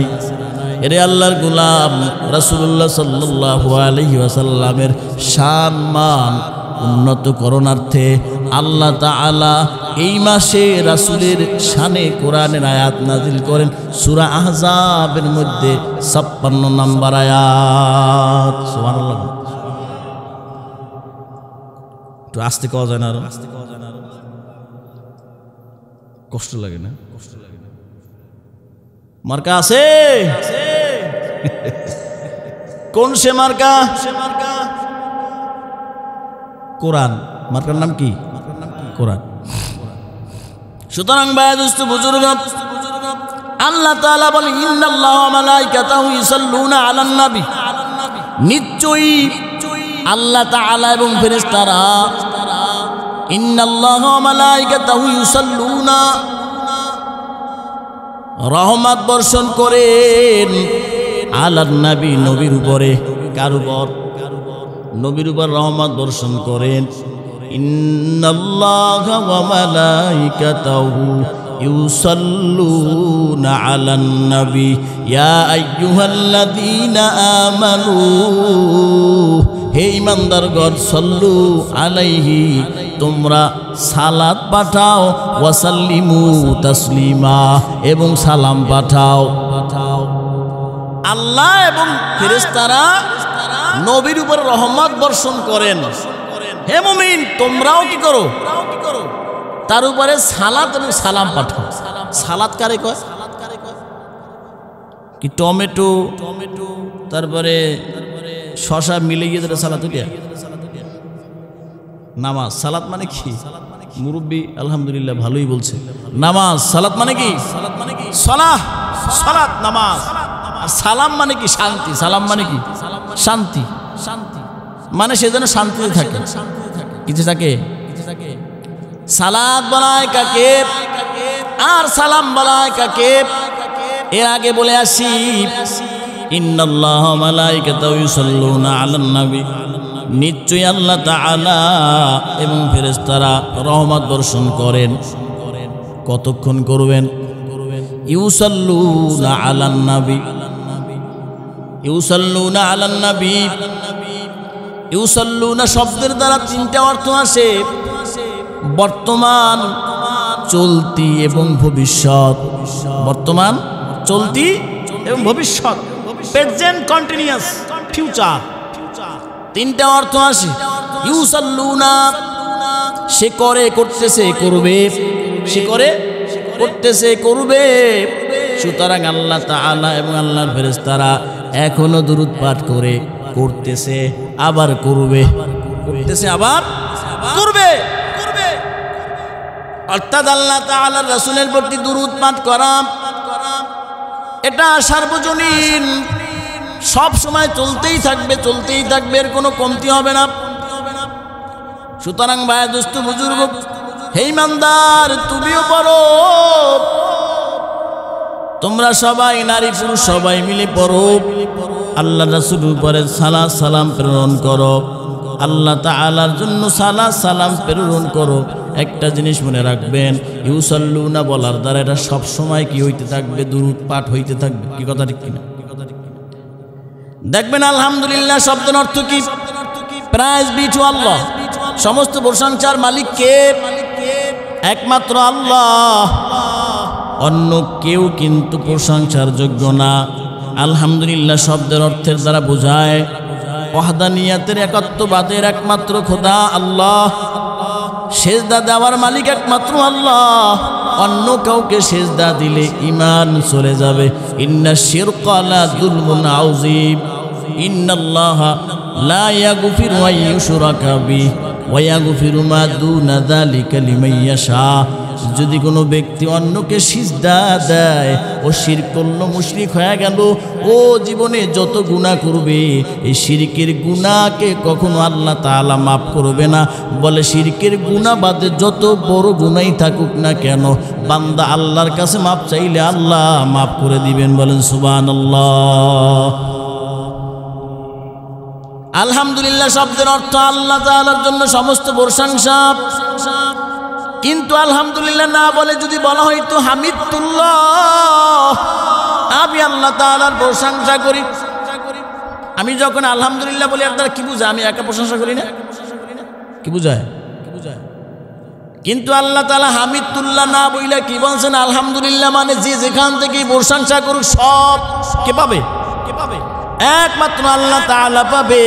এরে আল্লাহর গোলাম রাসূলুল্লাহ সাল্লাল্লাহু আলাইহি ওয়াসাল্লামের শান মান উন্নত করণার্থে আল্লাহ তাআলা এই মাসে রাসূলের শানে কোরআনের আয়াত নাজিল করেন সূরা আহজাবের মধ্যে 56 নম্বর আয়াত। সুবহানাল্লাহ। তো আস্তে কওয়া যায় না? আরো কষ্ট লাগে না? মার্কা আছে কোন সে মার্কা? কোরআন। মার্কার নাম কি? কোরআন। সুতরাং ভাই দোস্ত বুজুর্গ, আল্লাহ তাআলা বলেন ইন্নাল্লাহা ওয়া মালাইকাতাহু ইউসাল্লুনা আলান নবী, নিশ্চয়ই আল্লাহ তাআলা এবং ফেরেশতারা ইন্নাল্লাহা ওয়া মালাইকাতাহু ইউসাল্লুনা রহমত বর্ষণ করেন আলান নবী, নবীর উপরে। কার উপর? নবীর উপর রহমত বর্ষণ করেন। ইন্নাল্লাহা ওয়া মালাইকাতাহু ইউসাল্লুনা আলান নবী ইয়া আইয়ুহাল্লাযীনা আমানু, হে ঈমানদারগণ, সাল্লু আলাইহি, তোমরা সালাত পাঠাও, ওয়াসাল্লিমু তাসলিমা, এবং সালাম পাঠাও। আল্লাহ এবং ফেরেশতারা নবীর উপর রহমত বর্ষণ করেন। হে মুমিন তোমরাও কি করো? তার উপরে সালাত এবং সালাম পাঠাও। সালাত কারে কয়? কি টমেটো তারপরে শশা মিলে গিয়ে যেটা সালাত উঠিয়া নামাজ। সালাত মানে কি? মুরব্বী আলহামদুলিল্লাহ ভালোই বলছে। নামাজ সালাত মানে কি? সালাহ, সালাত নামাজ। আর সালাম মানে কি? শান্তি। সালাম মানে কি? শান্তি। শান্তি। মানে সে যেন শান্তিতে থাকে। কিছু থাকে সালাত বলায় কাকে আর সালাম বলায় কাকে? এর আগে বলে আসি, ইন্নাল্লাহা ওয়া মালাইকাতাহু ইউসাল্লুনা আলান নবী, নিশ্চয়ই আল্লাহ তাআলা এবং ফেরেশতারা রহমত বর্ষণ করেন। কতক্ষণ করবেন? ইউসাল্লুনা আলান নবী, ইউসাল্লুনা আলান নবী। ইউসাল্লুনা শব্দের দ্বারা তিনটা অর্থ আসে: বর্তমান, চলতি এবং ভবিষ্যৎ। বর্তমান, চলতি এবং ভবিষ্যৎ, প্রেজেন্ট কন্টিনিউয়াস, ফিউচার, তিনটা অর্থ আসে। ইউসাল্লুনা সে করে, করতেছে, করবে, সে করে, করতেছে, করবে। সুতরাং আল্লাহ তাআলা এবং আল্লাহর ফেরেশতারা এখনো দুরূদ পাঠ করে, করতেছে আবার করবে, করতেছে আবার করবে। অর্থাৎ আল্লাহ তাআলার রাসূলের প্রতি দুরূদ পাঠ করা এটা সার্বজনীন, সব সময় চলতেই থাকবে, চলতেই থাকবে, এর কোনো কমতি হবে না। সুতরাং ভাই দোস্ত বুজুর্গ, হে ইমানদার, তুমিও পড়ো, তোমরা সবাই নারী পুরুষ সবাই মিলে পড়ো। আল্লাহ রাসূলের উপরে সালাত সালাম প্রেরণ করো, আল্লাহ তাআলার জন্য সালাত সালাম প্রেরণ করো। একটা জিনিস মনে রাখবেন, ইউসাল্লুনা বলার দ্বারা এটা সব সময় কি হইতে থাকবে? দুরূদ পাঠ হইতে থাকবে। কি কথা ঠিক কিনা? দেখবেন আলহামদুলিল্লাহ শব্দের অর্থ কি? প্রাইজ বি টু আল্লাহ। সমস্ত প্রশংসার মালিক কে? একমাত্র আল্লাহ, অন্য কেউ কিন্তু প্রশংসার যোগ্য না। আলহামদুলিল্লাহ শব্দের অর্থের দ্বারা বোঝায় ওয়াহদানিয়াতের, একাত্মবাদের একমাত্র খোদা আল্লাহ। সেজদা দেওয়ার মালিক একমাত্র আল্লাহ, অন্য কাউকে সেজদা দিলে ঈমান চলে যাবে। ইন্না শিরকা লা যুলমুন আযীম, ইন্নাল্লাহা লা ইয়াগফিরু আন ইউশরাকা বিহি ওয়া ইয়াগফিরু মা দুনা যালিকা লিমান ইয়াশা। যদি কোনো ব্যক্তি অন্যকে সিজদা দেয়, ও শিরক করল, মুশরিক হয়ে গেল, ও জীবনে যত গুনাহ করবে এই শিরকের গুনাহকে কখনো আল্লাহ তাআলা মাফ করবে না। বলে শিরকের গুনাহ বাদে যত বড় গুনাহই থাকুক না কেন, বান্দা আল্লাহর কাছে মাফ চাইলে আল্লাহ মাফ করে দিবেন। বলেন সুবহানাল্লাহ। আলহামদুলিল্লাহ শব্দের অর্থ আল্লাহ তাআলার জন্য সমস্ত প্রশংসা। কিন্তু আলহামদুলিল্লাহ না বলে যদি বলা হয়তো হামিদুল্লাহ, আমি আল্লাহ তাআলার প্রশংসা করি। আমি যখন আলহামদুলিল্লাহ বলি, আপনারা কি বুঝায়? আমি একা প্রশংসা করি না, কি বুঝায়? কিন্তু আল্লাহ তাআলা হামিদুল্লাহ না বইলে কি বলছেন? আলহামদুলিল্লাহ মানে যে যেখান থেকে প্রশংসা করুক সব কে পাবে? একমাত্র আল্লাহ তাআলা পাবে।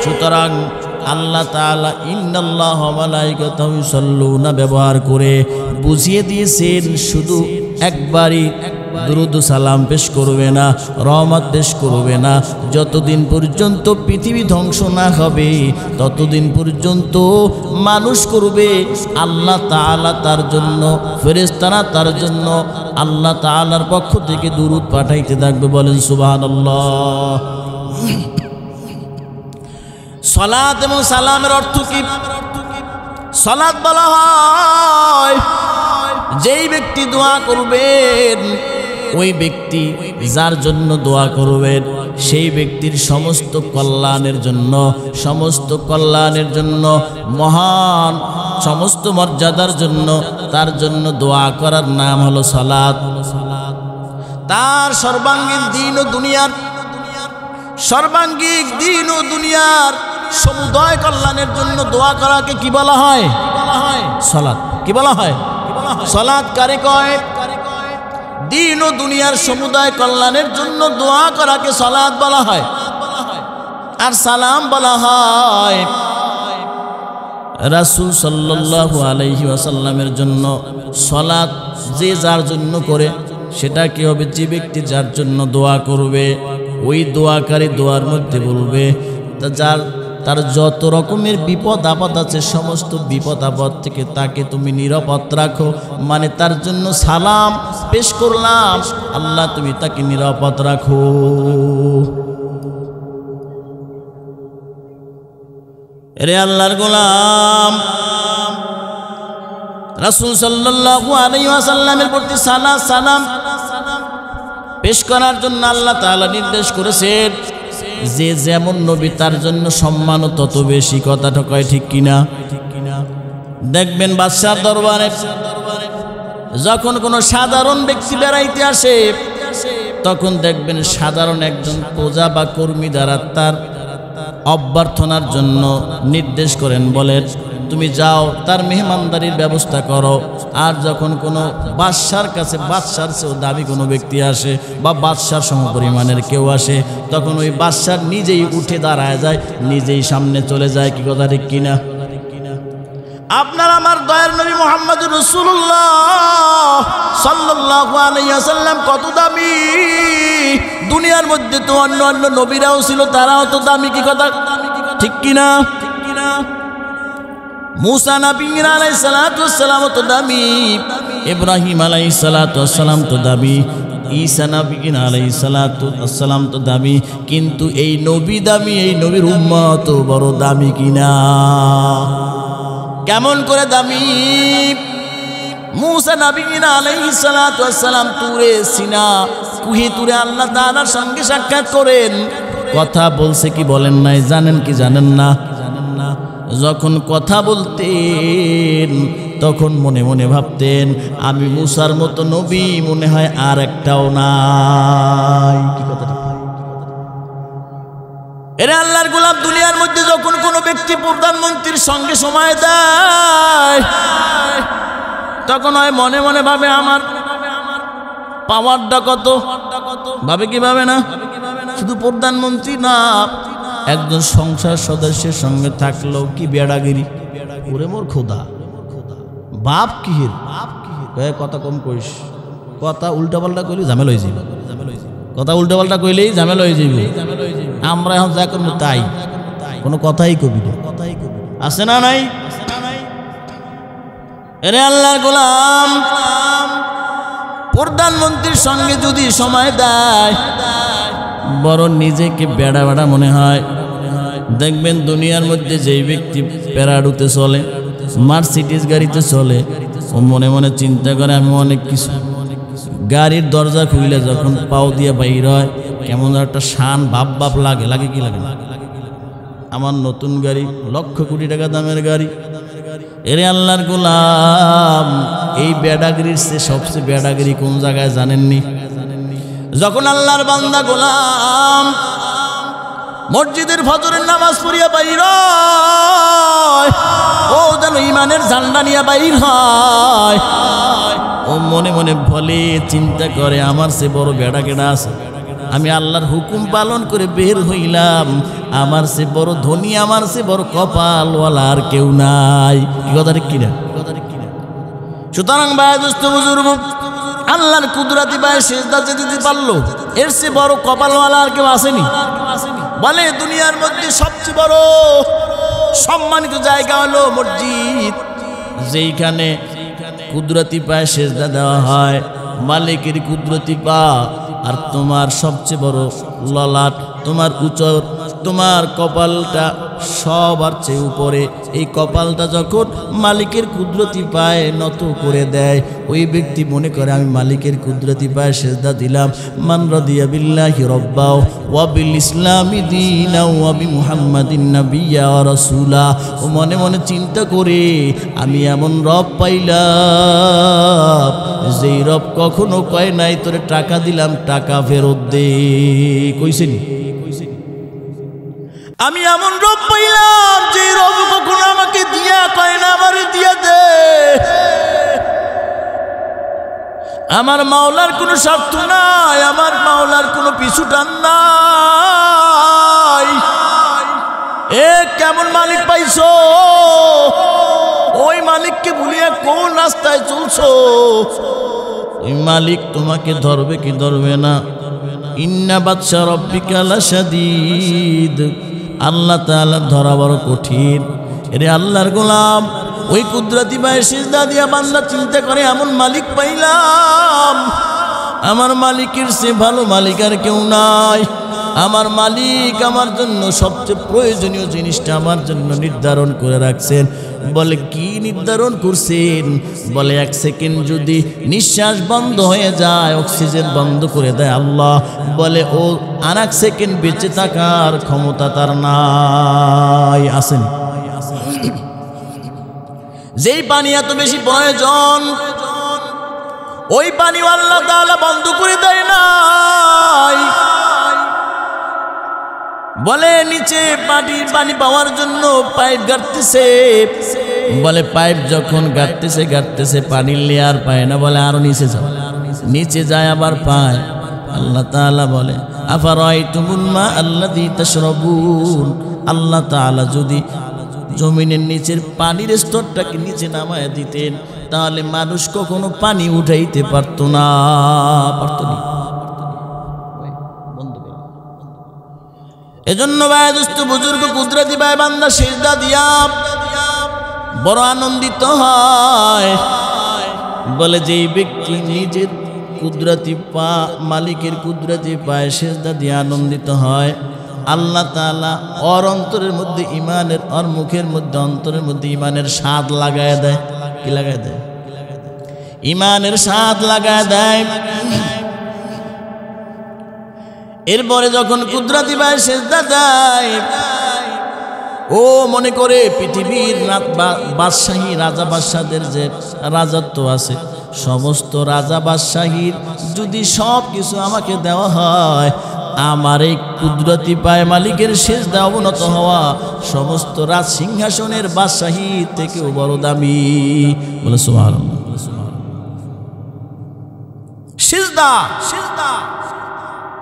সুতরাং আল্লাহ তাআলা ইন্নাল্লাহা ওয়া মালাইকাতাহু ইউসাল্লুনা ব্যবহার করে বুঝিয়ে দিয়েছেন, শুধু একবারই দুরূদ সালাম পেশ করবে না, রহমত পেশ করবে না। যতদিন পর্যন্ত পৃথিবী ধ্বংস না হবে ততদিন পর্যন্ত মানুষ করবে আল্লাহ তাআলা তার জন্য, ফেরেশতারা তার জন্য আল্লাহ তাআলার পক্ষ থেকে দুরূদ পাঠাইতে থাকবে। বলেন সুবহানাল্লাহ। সালাত এবং সালামের অর্থ কি? সালাত বলা হয় যেই ব্যক্তি দোয়া করবেন, ওই ব্যক্তি যার জন্য দোয়া করবেন সেই ব্যক্তির সমস্ত কল্যাণের জন্য, সমস্ত কল্যাণের জন্য, মহান সমস্ত মর্যাদার জন্য তার জন্য দোয়া করার নাম হলো সালাত। তার সর্বাঙ্গীন দিন ও দুনিয়ার, সর্বাঙ্গীন দিন ও দুনিয়ার সমুদয় কল্যাণের জন্য দোয়া করাকে কি বলা হয়? সালাত। কি বলা হয়? সালাত কারে কয়? দিন ও দুনিয়ার সমুদয় কল্যাণের জন্য দোয়া করাকে সালাত বলা হয়। আর সালাম বলা হয় রাসূল সাল্লাল্লাহু আলাইহি ওয়াসাল্লামের জন্য। সালাত যে যার জন্য করে সেটা কি হবে? যে ব্যক্তি যার জন্য দোয়া করবে ওই দোয়াকারী দোয়ার মধ্যে বলবে যার তার যত রকমের বিপদ আপদ আছে সমস্ত বিপদ আপদ থেকে তাকে তুমি নিরাপদ রাখো। মানে তার জন্য সালাম পেশ করলাম, আল্লাহ তুমি তাকে নিরাপদ রাখো। রে আল্লাহর গোলাম, রাসূল সাল্লাল্লাহু আলাইহি ওয়াসাল্লামের প্রতি সালাম পেশ করার জন্য আল্লাহ তাআলা নির্দেশ করেছেন। যে যেমন নবী তার জন্য সম্মানও তত বেশি। কথাটা কয় ঠিক কিনা? দেখবেন বাদশার দরবারে যখন কোনো সাধারণ ব্যক্তি বেড়াইতে আসে, তখন দেখবেন সাধারণ একজন প্রজা বা কর্মী দ্বারা তার অভ্যর্থনার জন্য নির্দেশ করেন, বলেন তুমি যাও তার মেহমানদারির ব্যবস্থা করো। আর যখন কোনো বাদশার কাছে বাদশার চেয়েও দামি কোনো ব্যক্তি আসে বা বাদশার সমপরিমাণের কেউ আসে, তখন ওই বাদশার নিজেই উঠে দাঁড়ায় যায়, নিজেই সামনে চলে যায়। কি কথা ঠিক কিনা? আপনার আমার দয়ার নবী মুহাম্মদুর রাসূলুল্লাহ সাল্লাল্লাহু আলাইহি ওয়াসাল্লাম কত দামি। দুনিয়ার মধ্যে তো অন্য অন্য নবীরাও ছিল, তারাও তো দামি। কি কথা ঠিক কিনা? मूसा नबी अलैहिस्सलाम तो दामी, इब्राहिम अलैहिस्सलाम तो दामी, ईसा नबी अलैहिस्सलाम तो दामी, किन्तु এই নবী দামি, এই নবীর উম্মত বড় দামি কিনা? কেমন করে দামি? मूसा नबी अलैहिस्सलाम তুরে সিনা কুহি তুরে আল্লাহ তাআলার সঙ্গে সাক্ষাৎ করেন। কথা বলছে কি বলেন নাই? জানেন কি জানেন না? যখন কথা বলতেন তখন মনে মনে ভাবতেন আমি মুসার মতো নবী মনে হয় আর একটাও নাই। কি কথা? এরা আল্লাহর গোলাম, দুনিয়ার মধ্যে যখন কোনো ব্যক্তি প্রধানমন্ত্রীর সঙ্গে সময় দেয়, তখন হয় মনে মনে ভাবে আমার পাওয়ারটা কত। ভাবে কি ভাবে না? শুধু প্রধানমন্ত্রী না, একজন সংসার সদস্যের সঙ্গে থাকলেও কি বেড়াগিরি। ওরে মোর খোদা, বাপ কিহের কথা কম কইস, কথা উল্টাপাল্টা কইলে ঝামেলা হয়ে যাবে। কথা উল্টাপাল্টা কইলেই ঝামেলা হয়ে যাবে। আমরা এখন যা করবো তাই, কোনো কথাই কবি না। আছে না নাই? এরে আল্লাহর গোলাম, প্রধানমন্ত্রীর সঙ্গে যদি সময় দেয় বড় নিজেকে বেড়া বেড়া মনে হয়। দেখবেন দুনিয়ার মধ্যে যেই ব্যক্তি প্যারাডুতে চলে, মার্সিডিজ গাড়িতে চলে, ও মনে মনে চিন্তা করে আমি অনেক কিছু। গাড়ির দরজা খুলে যখন পাও দিয়ে বাইর হয় কেমন একটা শান ভাব লাগে। লাগে কি লাগে? আমার নতুন গাড়ি, লক্ষ কোটি টাকা দামের গাড়ি। এরে আল্লাহর গোলাম, এই বেড়াগিরির চেয়ে সবচেয়ে বেড়াগিরি কোন জায়গায় জানেননি? যখন আল্লাহর বান্দা গোলাম মসজিদের ফজরের নামাজ পড়িয়া বাইর হয়, ও যেন ইমানের ঝান্ডা নিয়ে বাইর হয়, ও মনে মনে বলে, চিন্তা করে আমার সে বড় বেড়া কেডা আছে। আমি আল্লাহর হুকুম পালন করে বের হইলাম, আমার সে বড় ধনী, আমার সে বড় কপালওয়ালা আর কেউ নাই। কি কথা ঠিক কিনা? সুতরাং ভাই দোস্ত বুজুর্গ, আল্লাহর কুদরতি ভাই সেজদা দিতে পারলো, এর সে বড় কপালওয়ালা আর কেউ আসেনি। বলে দুনিয়ার মধ্যে সবচেয়ে বড় সম্মানিত জায়গা হলো মসজিদ, যেইখানে কুদরতি পায়ে সেজদা দেওয়া হয়, মালিকের কুদরতি পা। আর তোমার সবচেয়ে বড় ললাট, তোমার উচর, তোমার কপালটা সবার চেয়ে উপরে। এই কপালটা যখন মালিকের কুদরতি পায়ে নত করে দেয়, ওই ব্যক্তি মনে করে আমি মালিকের কুদরতি পায়ে সেজদা দিলাম। মান রাদিয়া বিল্লাহি রাব্বা ওয়া বিল ইসলামি দীনা ওয়া বি মুহাম্মাদিন নাবিয়্যা ওয়া রাসূলা। ও মনে মনে চিন্তা করে আমি এমন রব পাইলাম যেই রব কখনো কয় নাই তোরে টাকা দিলাম টাকা ফেরত দে। কইছেন? আমি এমন রব পাইলাম যে রব কখনো আমাকে দিয়া কয় না আমারে দিয়া দে। আমার মাওলার কোনো স্বার্থ নাই, আমার মাওলার কোনো পিছু টান নাই। এ কেমন মালিক পাইছো? ওই মালিককে ভুলিয়ে কোন রাস্তায় চলছো? ওই মালিক তোমাকে ধরবে কি ধরবে না? ইন্না বাতশা রাব্বিকা লাশাদীদ। আল্লাহ তাআলা ধরা বড় কঠিন। এরে আল্লাহর গোলাম, ওই কুদরতি পায়ে সিজদা দিয়া বান্দা চিন্তা করে এমন মালিক পাইলাম, আমার মালিকের চেয়ে ভালো মালিক আর কেউ নাই। আমার মালিক আমার জন্য সবচেয়ে প্রয়োজনীয় জিনিসটা আমার জন্য নির্ধারণ করে রাখছেন। বলে কি নির্ধারণ করছেন? বলে 1 সেকেন্ড যদি নিঃশ্বাস বন্ধ হয়ে যায়, অক্সিজেন বন্ধ করে দেয় আল্লাহ, বলে ও আর 1 সেকেন্ড বেঁচে থাকার ক্ষমতা তার নাই। আসেন, যেই পানি এত বেশি প্রয়োজন ওই পানি আল্লাহ তাআলা বন্ধ করে দেয় নাই। বলে নিচে পানি পাওয়ার জন্য পাইপ গাড়তেছে, বলে পাইপ যখন গাড়তেছে পানির লেয়ার পায় না, বলে আরো নিচে যাও, নিচে যায় আবার পায়। আল্লাহ তাআলা বলে আফারাইতুমুল মা আল্লাযী তাশরাবুন, আল্লাহ তাআলা যদি জমিনের নিচের পানির স্তরটাকে নিচে নামায় দিতেন তাহলে মানুষ কখনো পানি উঠাইতে পারত না। এজন্য ভাই দোস্ত বুজুর্গ কুদরতি ভাই বান্দা সিজদা দিয়া বড় আনন্দিত হয়। বলে যেই ব্যক্তি নিজের কুদরতি মালিকের কুদরতি পায় সিজদা দিয়ে আনন্দিত হয়, আল্লাহ তাআলা ওর অন্তরের মধ্যে ইমানের, ওর মুখের মধ্যে অন্তরের মধ্যে ইমানের স্বাদ লাগায় দেয়। কি লাগায় দেয়? ইমানের স্বাদ লাগায় দেয়। এরপরে যখন কুদরতি ভাই সিজদা দেয়, ও মনে করে পৃথিবীর বাদশাহী রাজা বাদশাদের যে রাজত্ব আছে, সমস্ত রাজা বাদশাহীর যদি সব কিছু আমাকে দেওয়া হয়, আমার এই কুদরতি পায় মালিকের সিজদা অবনত হওয়া সমস্ত রাজ সিংহাসনের বাদশাহী থেকেও বড় দামি। বলে সুবহানাল্লাহ। সিজদা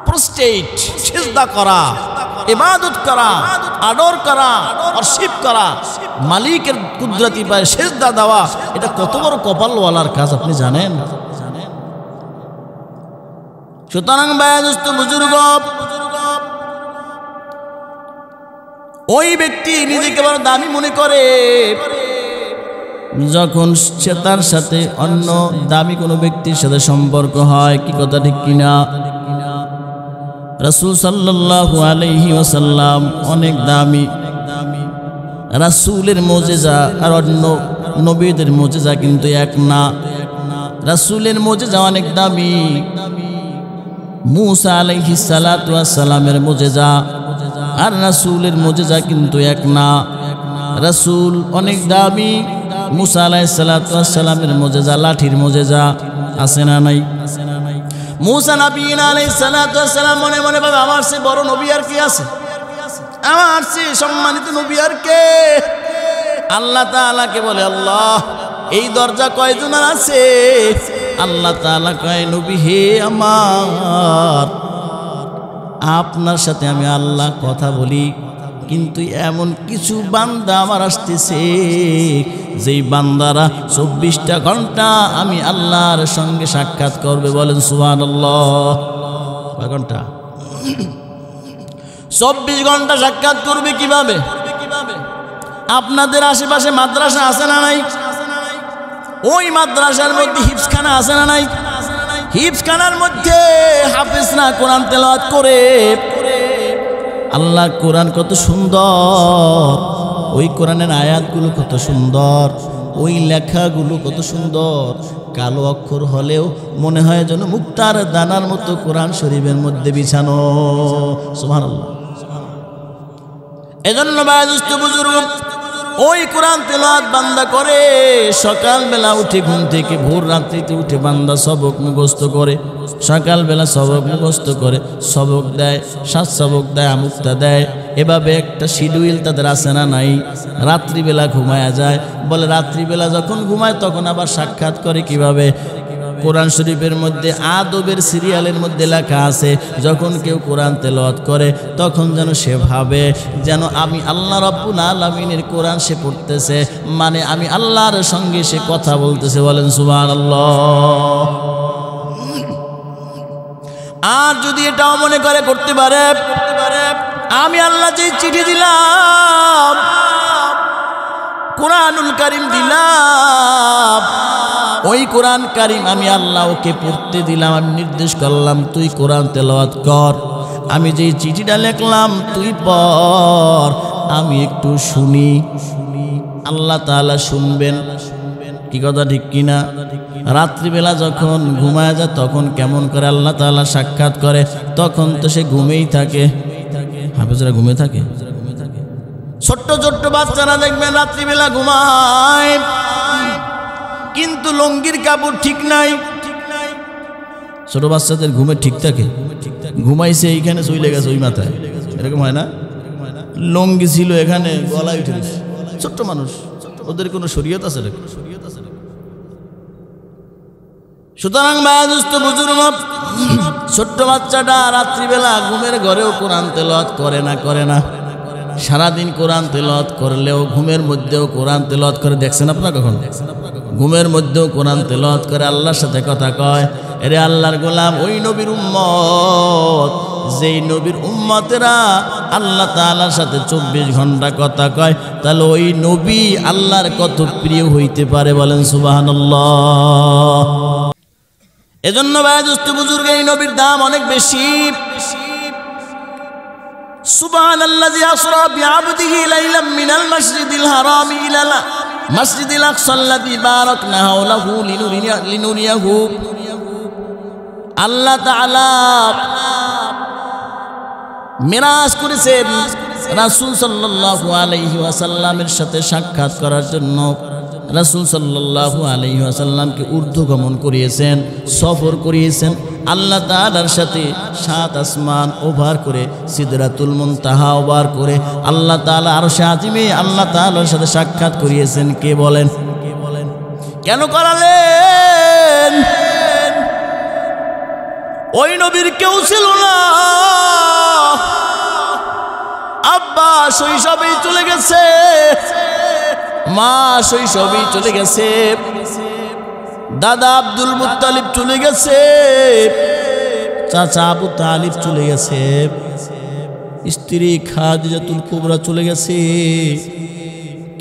প্রস্টেট, সিজদা করা, ইবাদত করা, আদর করা, ওয়ার্শিপ করা, মালিকের কুদরতি পায় সিজদা দেওয়া, এটা কত বড় কপালওয়ালার কাজ আপনি জানেন? সুতরাং ভাই দোস্ত বুজুর্গ, ওই ব্যক্তি নিজেকে বড় দামি মনে করে যখন সে তার সাথে অন্য দামি কোনো ব্যক্তির সাথে সম্পর্ক হয়। কি কথা ঠিক কিনা? রাসূল সাল্লাল্লাহু আলাইহি ওয়াসাল্লাম অনেক দামি। রাসূলের মুজিজা আর অন্য নবীদের মুজিজা কিন্তু এক না। রাসূলের মুজিজা অনেক দামি। মুসা আলাইহিস সালাতু ওয়াস সালামের মুজিজা আর রাসূলের মুজিজা কিন্তু এক না। রাসূল অনেক দামি। মুসা আলাইহিস সালাতু ওয়াস সালামের মুজিজা লাঠির মুজিজা আছে না নাই? মুসা নবী আলাইহিস সালাতু ওয়াস সালাম মনে মনে ভাবে আমার চেয়ে বড় নবী আর কি আছে, আমার চেয়ে সম্মানিত নবী আর কে? আল্লাহ তাআলাকে বলে আল্লাহ এই দরজা কয়জনের আছে? আল্লাহ তাআলা কয় নবী হে আমার, আপনার সাথে আমি আল্লাহ কথা বলি, কিন্তু এমন কিছু বান্দা আমার আসতেছে যেই বান্দারা 24টা ঘন্টা আমি আল্লাহর সঙ্গে সাক্ষাৎ করবে। বলেন সুবহানাল্লাহ। কয় ঘন্টা? 24 ঘন্টা সাক্ষাৎ করবে। কিভাবে? আপনাদের আশেপাশে মাদ্রাসা আছে না নাই? ওই মাদ্রাসার মধ্যে হিফজখানা আছে না নাই? হিফজখানার মধ্যে হাফেজরা কোরআন তেলাওয়াত করে। আল্লাহ কোরআন কত সুন্দর, ওই কোরআনের আয়াতগুলো কত সুন্দর, ওই লেখাগুলো কত সুন্দর। কালো অক্ষর হলেও মনে হয় যেন মুক্তার দানার মতো কোরআন শরীফের মধ্যে বিছানো। সুবহানাল্লাহ। এজন্য ভাই দোস্ত বুজুর্গ, ওই কোরআন তেলাওয়াত বান্দা করে। সকালবেলা উঠে ঘুম থেকে ভোর রাত্রিতে উঠে বান্দা সবক মুখস্থ করে, সকালবেলা সবক মুখস্থ করে, সবক দেয়, সাত সবক দেয়, আমুক্তা দেয়। এভাবে একটা শিডিউল তাদের আছে না নাই? রাত্রিবেলা ঘুমায়া যায়। বলে রাত্রিবেলা যখন ঘুমায় তখন আবার সাক্ষাৎ করে। কিভাবে? কোরআন শরীফের মধ্যে আদবের সিরিয়ালের মধ্যে লেখা আছে, যখন কেউ কোরআন তেলাওয়াত করে তখন যেন সে ভাবে যেন আমি আল্লাহ রাব্বুল আলামিনের কোরআন সে পড়তেছে, মানে আমি আল্লাহর সঙ্গে সে কথা বলতেছে। বলেন সুবহানাল্লাহ। আর যদি এটাও মনে করে করতে পারে আমি আল্লাহ যে চিঠি দিলাম, কোরআনুল কারীম দিলাম, ওই কোরআন কারীম আমি আল্লাহ ওকে পড়তে দিলাম, আমি নির্দেশ করলাম তুই কোরআন তেলাওয়াত কর। আমি যেই চিঠিটা লিখলাম তুই পড়, আমি একটু শুনি। আল্লাহ তাআলা শুনবেন। কি কথা ঠিক কিনা? রাত্রিবেলা যখন ঘুমায় যায় তখন কেমন করে আল্লাহ তাআলা সাক্ষাৎ করে? তখন তো সে ঘুমেই থাকে। হাফেজরা ঘুমে থাকে। ছোট্ট ছোট্ট বাচ্চারা দেখবেন রাত্রিবেলা ঘুমায়, কিন্তু লঙ্গির কাপড় ঠিক নাই। ছোট বাচ্চাদের ঘুমে ঠিক থাকে, ঘুমাইছে এইখানে চলে গেছে ওই মাথায়, এরকম হয় না? লঙ্গি ছিল এখানে গলায় উঠে গেছে। ছোট্ট মানুষ, ওদের কোনো শরীয়ত আছে নাকি? সুতরাং বায়াদুস্ত বুজুর্গ, ছোট্ট বাচ্চাটা রাত্রিবেলা ঘুমের ঘরেও কোরআন তেলাওয়াত করে না। সারাদিন কোরআন তেলাওয়াত করলেও ঘুমের মধ্যেও কোরআন তেলাওয়াত করে। দেখছেন আপনারা কখন? ঘুমের মধ্যেও কোরআন তেলাওয়াত করে, আল্লাহর সাথে কথা কয়। এরে আল্লাহর গোলাম, ওই নবীর উম্মত, যেই নবীর উম্মতেরা আল্লাহ তাআলার সাথে 24 ঘন্টা কথা কয়, তাহলে ওই নবী আল্লাহর কত প্রিয় হইতে পারে বলেন সুবহানাল্লাহ। এজন্য ভাই দোস্ত বুজুর্গ, এই নবীর দাম অনেক বেশি। সুবহানাল্লাযী আসরা বিআবদিহি লাইলাম মিনাল মাসজিদিল হারামি ইলাল মাসজিদিল আকসাল্লাযী বারাকনা হাওলাহু লিনুরিয়াহু। আল্লাহ তাআলা মিরাজ করেছেন রাসূল সাল্লাল্লাহু আলাইহি ওয়াসাল্লামের সাথে সাক্ষাৎ করার জন্য। রাসূল সাল্লাল্লাহু আলাইহি ওয়াসাল্লামকে ঊর্ধ্বগমন করিয়েছেন, সফর করিয়েছেন আল্লাহ তাআলার সাথে। 7 আসমান ওভার করে, সিদরাতুল মুনতাহা ওভার করে আল্লাহ তাআলা আরশে আজিমে আল্লাহ তাআলার সাথে সাক্ষাৎ করিয়েছেন। কে বলেন? কেন করালেন? ওই নবীর কেউ ছিল না। আব্বা শৈশবেই চলে গেছে, মা শৈশবেই চলে গেছে, দাদা আব্দুল মুত্তালিব চলে গেছে, চাচা আবু তালিব চলে গেছে, স্ত্রী খাদিজাতুল কুবরা চলে গেছে।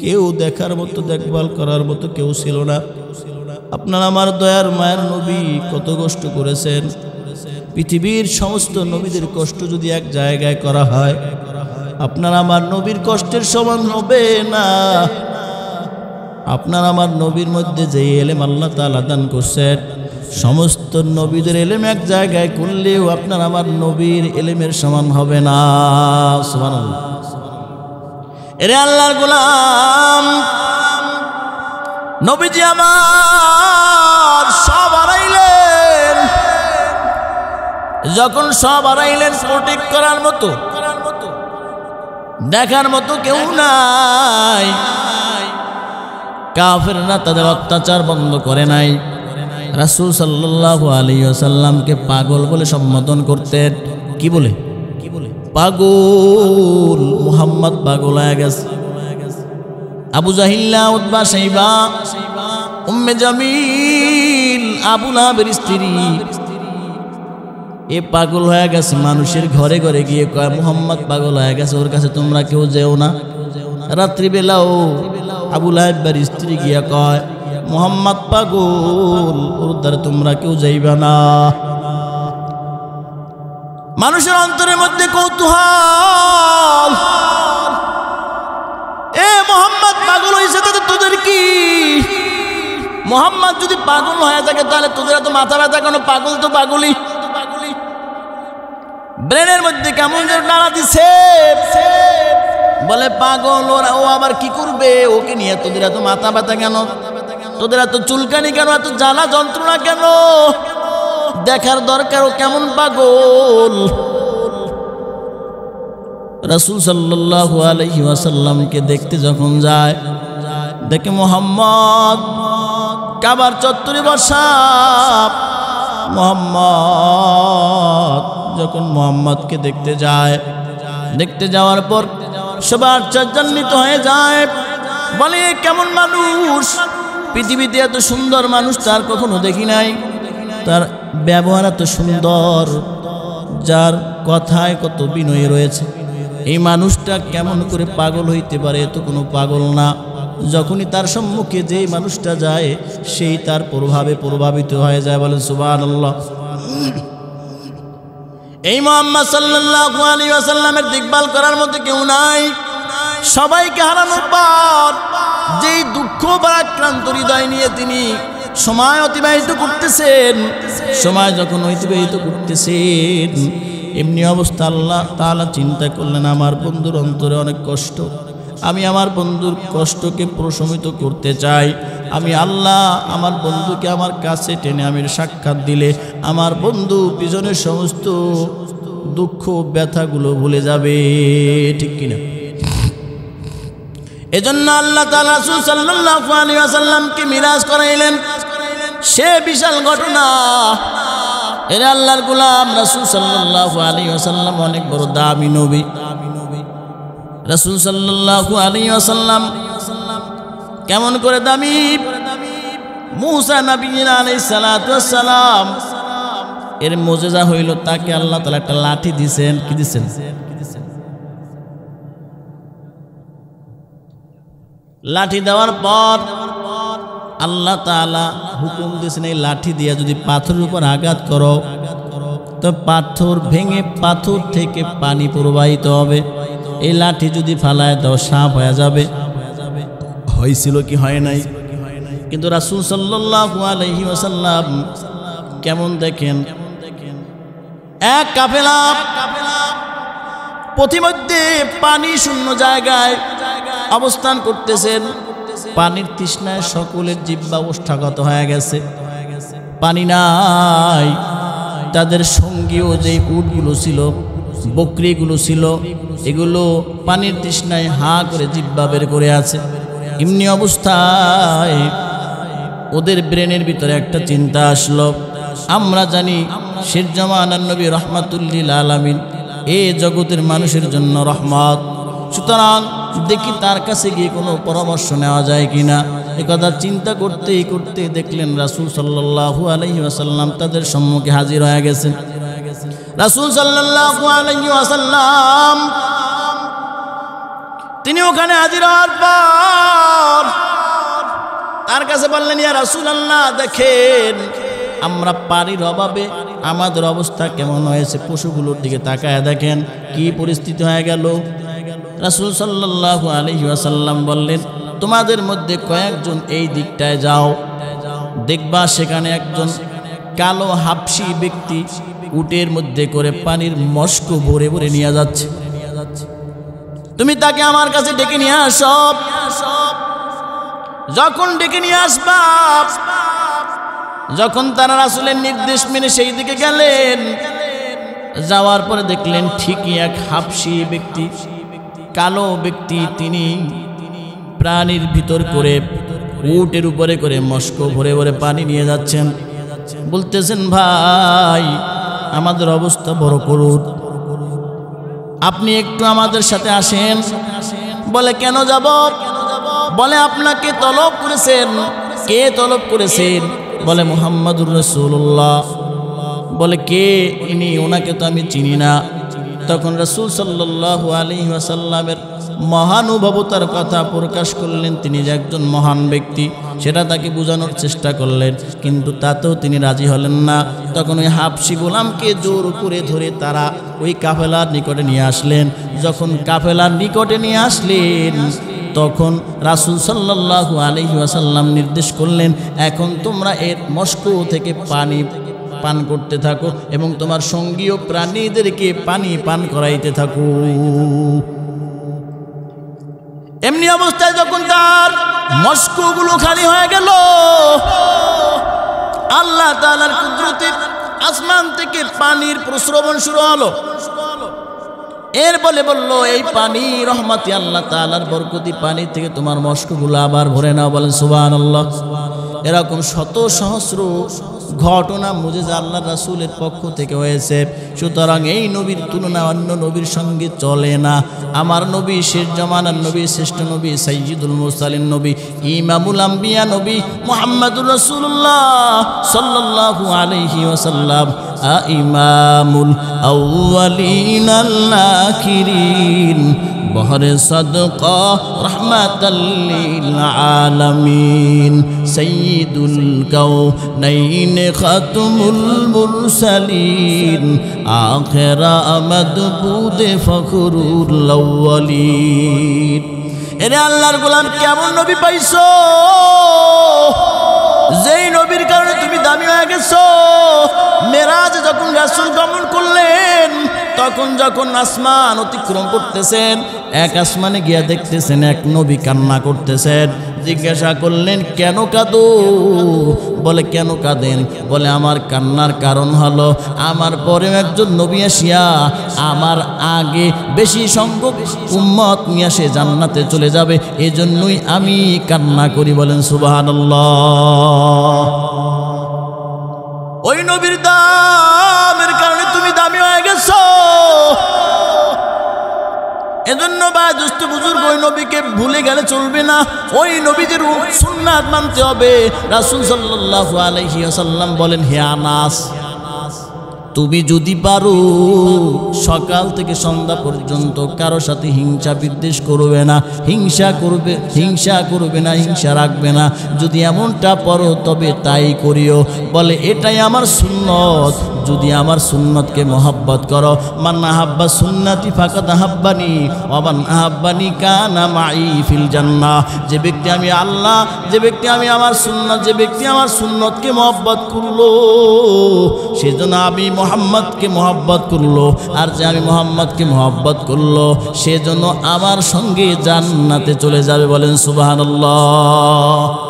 কেউ দেখার মতো, দেখভাল করার মতো কেউ ছিল না। আপনার আমার দয়ার মায়ের নবী কত কষ্ট করেছেন। পৃথিবীর সমস্ত নবীদের কষ্ট যদি এক জায়গায় করা হয়, আপনার আমার নবীর কষ্টের সমান হবে না। আপনার আমার নবীর মধ্যে যে এলেম আল্লাহ তাআলা দান করছেন, সমস্ত নবীদের এলেম এক জায়গায় করলেও আপনার আমার নবীর এলেমের সমান হবে না। সুবহানাল্লাহ। এরে আল্লাহর গোলাম, নবীজি আমার সব হারাইলেন। যখন সব হারাইলেন, প্রোটেক্ট করার মতো, দেখার মতো কেউ নাই। কাফেররা তাদের অত্যাচার বন্ধ করে নাই। রাসূল সাল্লাল্লাহু আলাইহি ওয়াসাল্লামকে পাগল বলে সম্বোধন করতেন। কি বলে? পাগল। মুহাম্মদ পাগল হয়ে গেছে। আবু জাহিল্লা, উতবা, শাইবা, উম্মে জামিল, আবু লাহাবের স্ত্রী, এ পাগল হয়ে গেছে। মানুষের ঘরে ঘরে গিয়ে কয় মুহাম্মদ পাগল হয়ে গেছে, ওর কাছে তোমরা কেউ যেও না। রাত্রিবেলাও আবু লাহাবের স্ত্রী গিয়া কয় মুহাম্মদ পাগল, ওর দ্বারা তোমরা কেউ যাইবা না। মানুষের অন্তরের মধ্যে কৌতূহল, এ মুহাম্মদ পাগল হয়েছে তাতে তোদের কি? মুহাম্মদ যদি পাগল হয়ে থাকে তাহলে তোদের এত মাথা ব্যথা কেন? পাগল তো পাগলই। ব্রেনের মধ্যে কেমন যেন নাড়া দিছে, বলে পাগল ও আবার কি করবে? ওকে নিয়ে তোদের এত মাথা ব্যথা কেন? তোদের এত চুলকানি কেন? এত জ্বালা যন্ত্রণা কেন? দেখার দরকার ও কেমন পাগল। রাসূল সাল্লাল্লাহু আলাইহি ওয়াসাল্লামকে দেখতে যখন যায়, দেখে মুহাম্মদ কাবার চত্বরে বসা। মুহাম্মদ যখন মুহাম্মদকে দেখতে যায়, দেখতে যাওয়ার পর সবার আশ্চর্যান্বিত হয়ে যায়, বলে কেমন মানুষ, পৃথিবীতে এত সুন্দর মানুষ তার কখনো দেখি নাই। তার ব্যবহার এত সুন্দর, যার কথায় কত বিনয় রয়েছে। এই মানুষটা কেমন করে পাগল হইতে পারে? এ তো কোনো পাগল না। যখনই তার সম্মুখে যেই মানুষটা যায়, সেই তার প্রভাবে প্রভাবিত হয়ে যায়। বলেন সুবহানাল্লাহ। এই মুহাম্মদ সাল্লাল্লাহু আলাইহি ওয়াসাল্লামের দেখভাল করার মতো কেউ নাই। সবাইকে হারানোর পর যেই দুঃখ ভারাক্রান্ত হৃদয় নিয়ে তিনি সময় অতিবাহিত করতেছেন, সময় যখন অতিবাহিত করতেছেন, এমনি অবস্থা আল্লাহ তাআলা চিন্তা করলেন আমার বন্ধুর অন্তরে অনেক কষ্ট, আমি আমার বন্ধুর কষ্টকে প্রশমিত করতে চাই। আমি আল্লাহ আমার বন্ধুকে আমার কাছে টেনে আমি সাক্ষাৎ দিলে আমার বন্ধু পিছনের সমস্ত দুঃখ ব্যথাগুলো ভুলে যাবে, ঠিক কিনা? এজন্য আল্লাহ তাআলা রাসূল সাল্লাল্লাহু আলাইহি ওয়াসাল্লামকে মিরাজ করাইলেন। সে বিশাল ঘটনা। এর আল্লাহর গোলাম রাসূল সাল্লাল্লাহু আলাইহি ওয়াসাল্লাম অনেক বড় দামি নবী। রাসূল সাল্লাল্লাহু আলাইহি ওয়াসাল্লাম কেমন করে দামি? মুসা নবী আলাইহিস সালাতু ওয়াস সালাম এর মুজিজা হইল তাকে আল্লাহ তাআলা একটা লাঠি দিবেন। কি দিবেন? লাঠি দেওয়ার পর আল্লাহ তাআলা হুকুম দিয়েছেন এই লাঠি দিয়া যদি পাথরের উপর আঘাত করো তো পাথর ভেঙে পাথর থেকে পানি প্রবাহিত হবে। এই লাঠি যদি ফালায় দাও সাপ হয়ে যাবে। হয়েছিল কি হয় নাই? কিন্তু রাসূল সাল্লাল্লাহু আলাইহি ওয়াসাল্লাম কেমন দেখেন, এক কাফেলা পথিমধ্যে পানি শূন্য জায়গায় অবস্থান করতেছেন। পানির তৃষ্ণায় সকলের জিহ্বা ওষ্ঠাগত হয়ে গেছে, পানি নাই। তাদের সঙ্গীও যে উটগুলো ছিল, বকরিগুলো ছিল, এগুলো পানির তৃষ্ণায় হা করে জিহ্বা বের করে আছে। এমনি অবস্থায় ওদের ব্রেনের ভিতরে একটা চিন্তা আসলো, আমরা জানি শেষ জামানার নবী রাহমাতুল লিল আলামিন, এই জগতের মানুষের জন্য রহমত, সুতরাং দেখি তার কাছে গিয়ে কোনো পরামর্শ নেওয়া যায় কিনা। একথা চিন্তা করতেই করতে দেখলেন রাসূল সাল্লাল্লাহু আলাইহি ওয়াসাল্লাম তাদের সম্মুখে হাজির হয়ে গেছেন। রাসূল সাল্লাল্লাহু আলাইহি ওয়াসাল্লাম তিনি ওখানে হাজির হওয়ার পর তার কাছে বললেন, ইয়া রাসূলুল্লাহ, দেখেন আমরা পানির অভাবে আমাদের অবস্থা কেমন হয়েছে, পশুগুলোর দিকে তাকায় দেখেন কি পরিস্থিতি হয়ে গেল। রাসূল সাল্লাল্লাহু আলাইহি ওয়াসাল্লাম বললেন, তোমাদের মধ্যে কয়েকজন এই দিকটায় যাও, দেখবা সেখানে একজন কালো হাবশি ব্যক্তি উটের মধ্যে করে পানির মস্ক ভরে ভরে নিয়ে যাচ্ছে। তুমি তাকে আমার কাছে ডেকে নিয়ে আসো। যখন ডেকে নিয়ে আসবা, যখন তারা রাসূলের নির্দেশ মেনে সেই দিকে গেলেন, যাওয়ার পরে দেখলেন ঠিকই এক হাবশি ব্যক্তি, কালো ব্যক্তি, তিনি প্রাণীর ভিতর করে উটের উপরে করে মস্ক ভরে ভরে পানি নিয়ে যাচ্ছেন। বলতেছেন, ভাই আমাদের অবস্থা বড় করুন, আপনি একটু আমাদের সাথে আসেন। বলে, কেন যাব? বলে, আপনাকে তলব করেছেন। কে তলব করেছেন? বলে, মুহাম্মাদুর রাসূলুল্লাহ। বলে, কে ইনি? ওনাকে তো আমি চিনি না। তখন রাসূল সাল্লাল্লাহু আলাইহি ওয়াসাল্লামের মহানুভবতার কথা প্রকাশ করলেন, তিনি যে একজন মহান ব্যক্তি সেটা তাকে বোঝানোর চেষ্টা করলেন, কিন্তু তাতেও তিনি রাজি হলেন না। তখন ওই হাবশি গোলামকে জোর করে ধরে তারা ওই কাফেলার নিকটে নিয়ে আসলেন। যখন কাফেলার নিকটে নিয়ে আসলেন, তখন রাসূল সাল্লাল্লাহু আলাইহি ওয়াসাল্লাম নির্দেশ করলেন, এখন তোমরা এর মস্ক থেকে পানি পান করতে থাকো এবং তোমার সঙ্গীয় প্রাণীদেরকে পানি পান করাইতে থাকো। এমনি অবস্থায় যখন তার মস্কগুলো খালি হয়ে গেল, আল্লাহ তাআলার কুদরতে আসমান থেকে পানির প্রস্রবণ শুরু হলো। এর বলে বলল, এই পানি রহমতি আল্লাহ তাআলার বরকতি, পানি থেকে তোমার মস্কগুলো আবার ভরে নাও। বলেন সুবহানাল্লাহ। এরকম শত সহস্র ঘটনা মুজিজা আল্লাহ রাসূলের পক্ষ থেকে হয়েছে। সুতরাং এই নবীর তুলনা অন্য নবীর সঙ্গে চলে না। আমার নবী শেষ জামানার নবী, শ্রেষ্ঠ নবী, সাইয়্যিদুল মুরসালিন নবী, ইমামুল আম্বিয়া নবী মুহাম্মাদুর রাসূলুল্লাহ সাল্লাল্লাহু আলাইহি ওয়াসাল্লাম, ইমামুল আউয়ালিন আল আখিরিন, বহরে সদকা রহমাতাল লিল আলামিন সাইয়্যিদুল কাউনাইন খাতমুল মুরসালিন আখিরা মাদবুদ ফখরুল আউয়ালিন। এরে আল্লাহর গোলাম, কেমন নবী পাইছো যেই নবীর কারণে তুমি দামি হয়ে গেছো? মেরাজে যখন রাসূল গমন করলেন, তখন যখন আসমান অতিক্রম করতেছেন, এক আসমানে গিয়া দেখতেছেন এক নবী কান্না করতেছেন। জিজ্ঞাসা করলেন, কেন কাঁদো? বলে, কেন কাঁদেন? বলে, আমার কান্নার কারণ হলো আমার পরেও একজন নবী আসিয়া আমার আগে বেশি সংখ্যক উম্মত নিয়ে সে জান্নাতে চলে যাবে, এজন্যই আমি কান্না করি। বলেন সুবহানাল্লাহ। ওই নবীর দামের কারণে তুমি দামি হয়ে গেছো। এজন্য বা দুষ্ট বুজুর্গ, ওই নবীকে ভুলে গেলে চলবে না, ওই নবীদের সুন্নাত মানতে হবে। রাসূল সাল্লাল্লাহু আলাইহি ওয়াসাল্লাম বলেন, হে আনাস, তুমি যদি পারো সকাল থেকে সন্ধ্যা পর্যন্ত কারো সাথে হিংসা বিদ্বেষ করবে না, হিংসা করবে না, হিংসা রাখবে না। যদি এমনটা পারো তবে তাই করিও। বলে, এটাই আমার সুন্নত। যদি আমার সুন্নতকে মহব্বত করো, মান আহাব্বা সুন্নতি ফাকাদ আহাব্বানি ওয়া মান আহাব্বানি কানা মাই ফিল জান্নাহ। যে ব্যক্তি আমি আল্লাহ, যে ব্যক্তি আমি আমার সুন্নত, যে ব্যক্তি আমার সুন্নতকে মহব্বত করলো, সেজন্য আমি মুহাম্মদকে মহব্বত করলো। আর যে আমি মুহাম্মদকে মহব্বত করলো, সেজন্য আমার সঙ্গে জান্নাতে চলে যাবে। বলেন সুবহানাল্লাহ।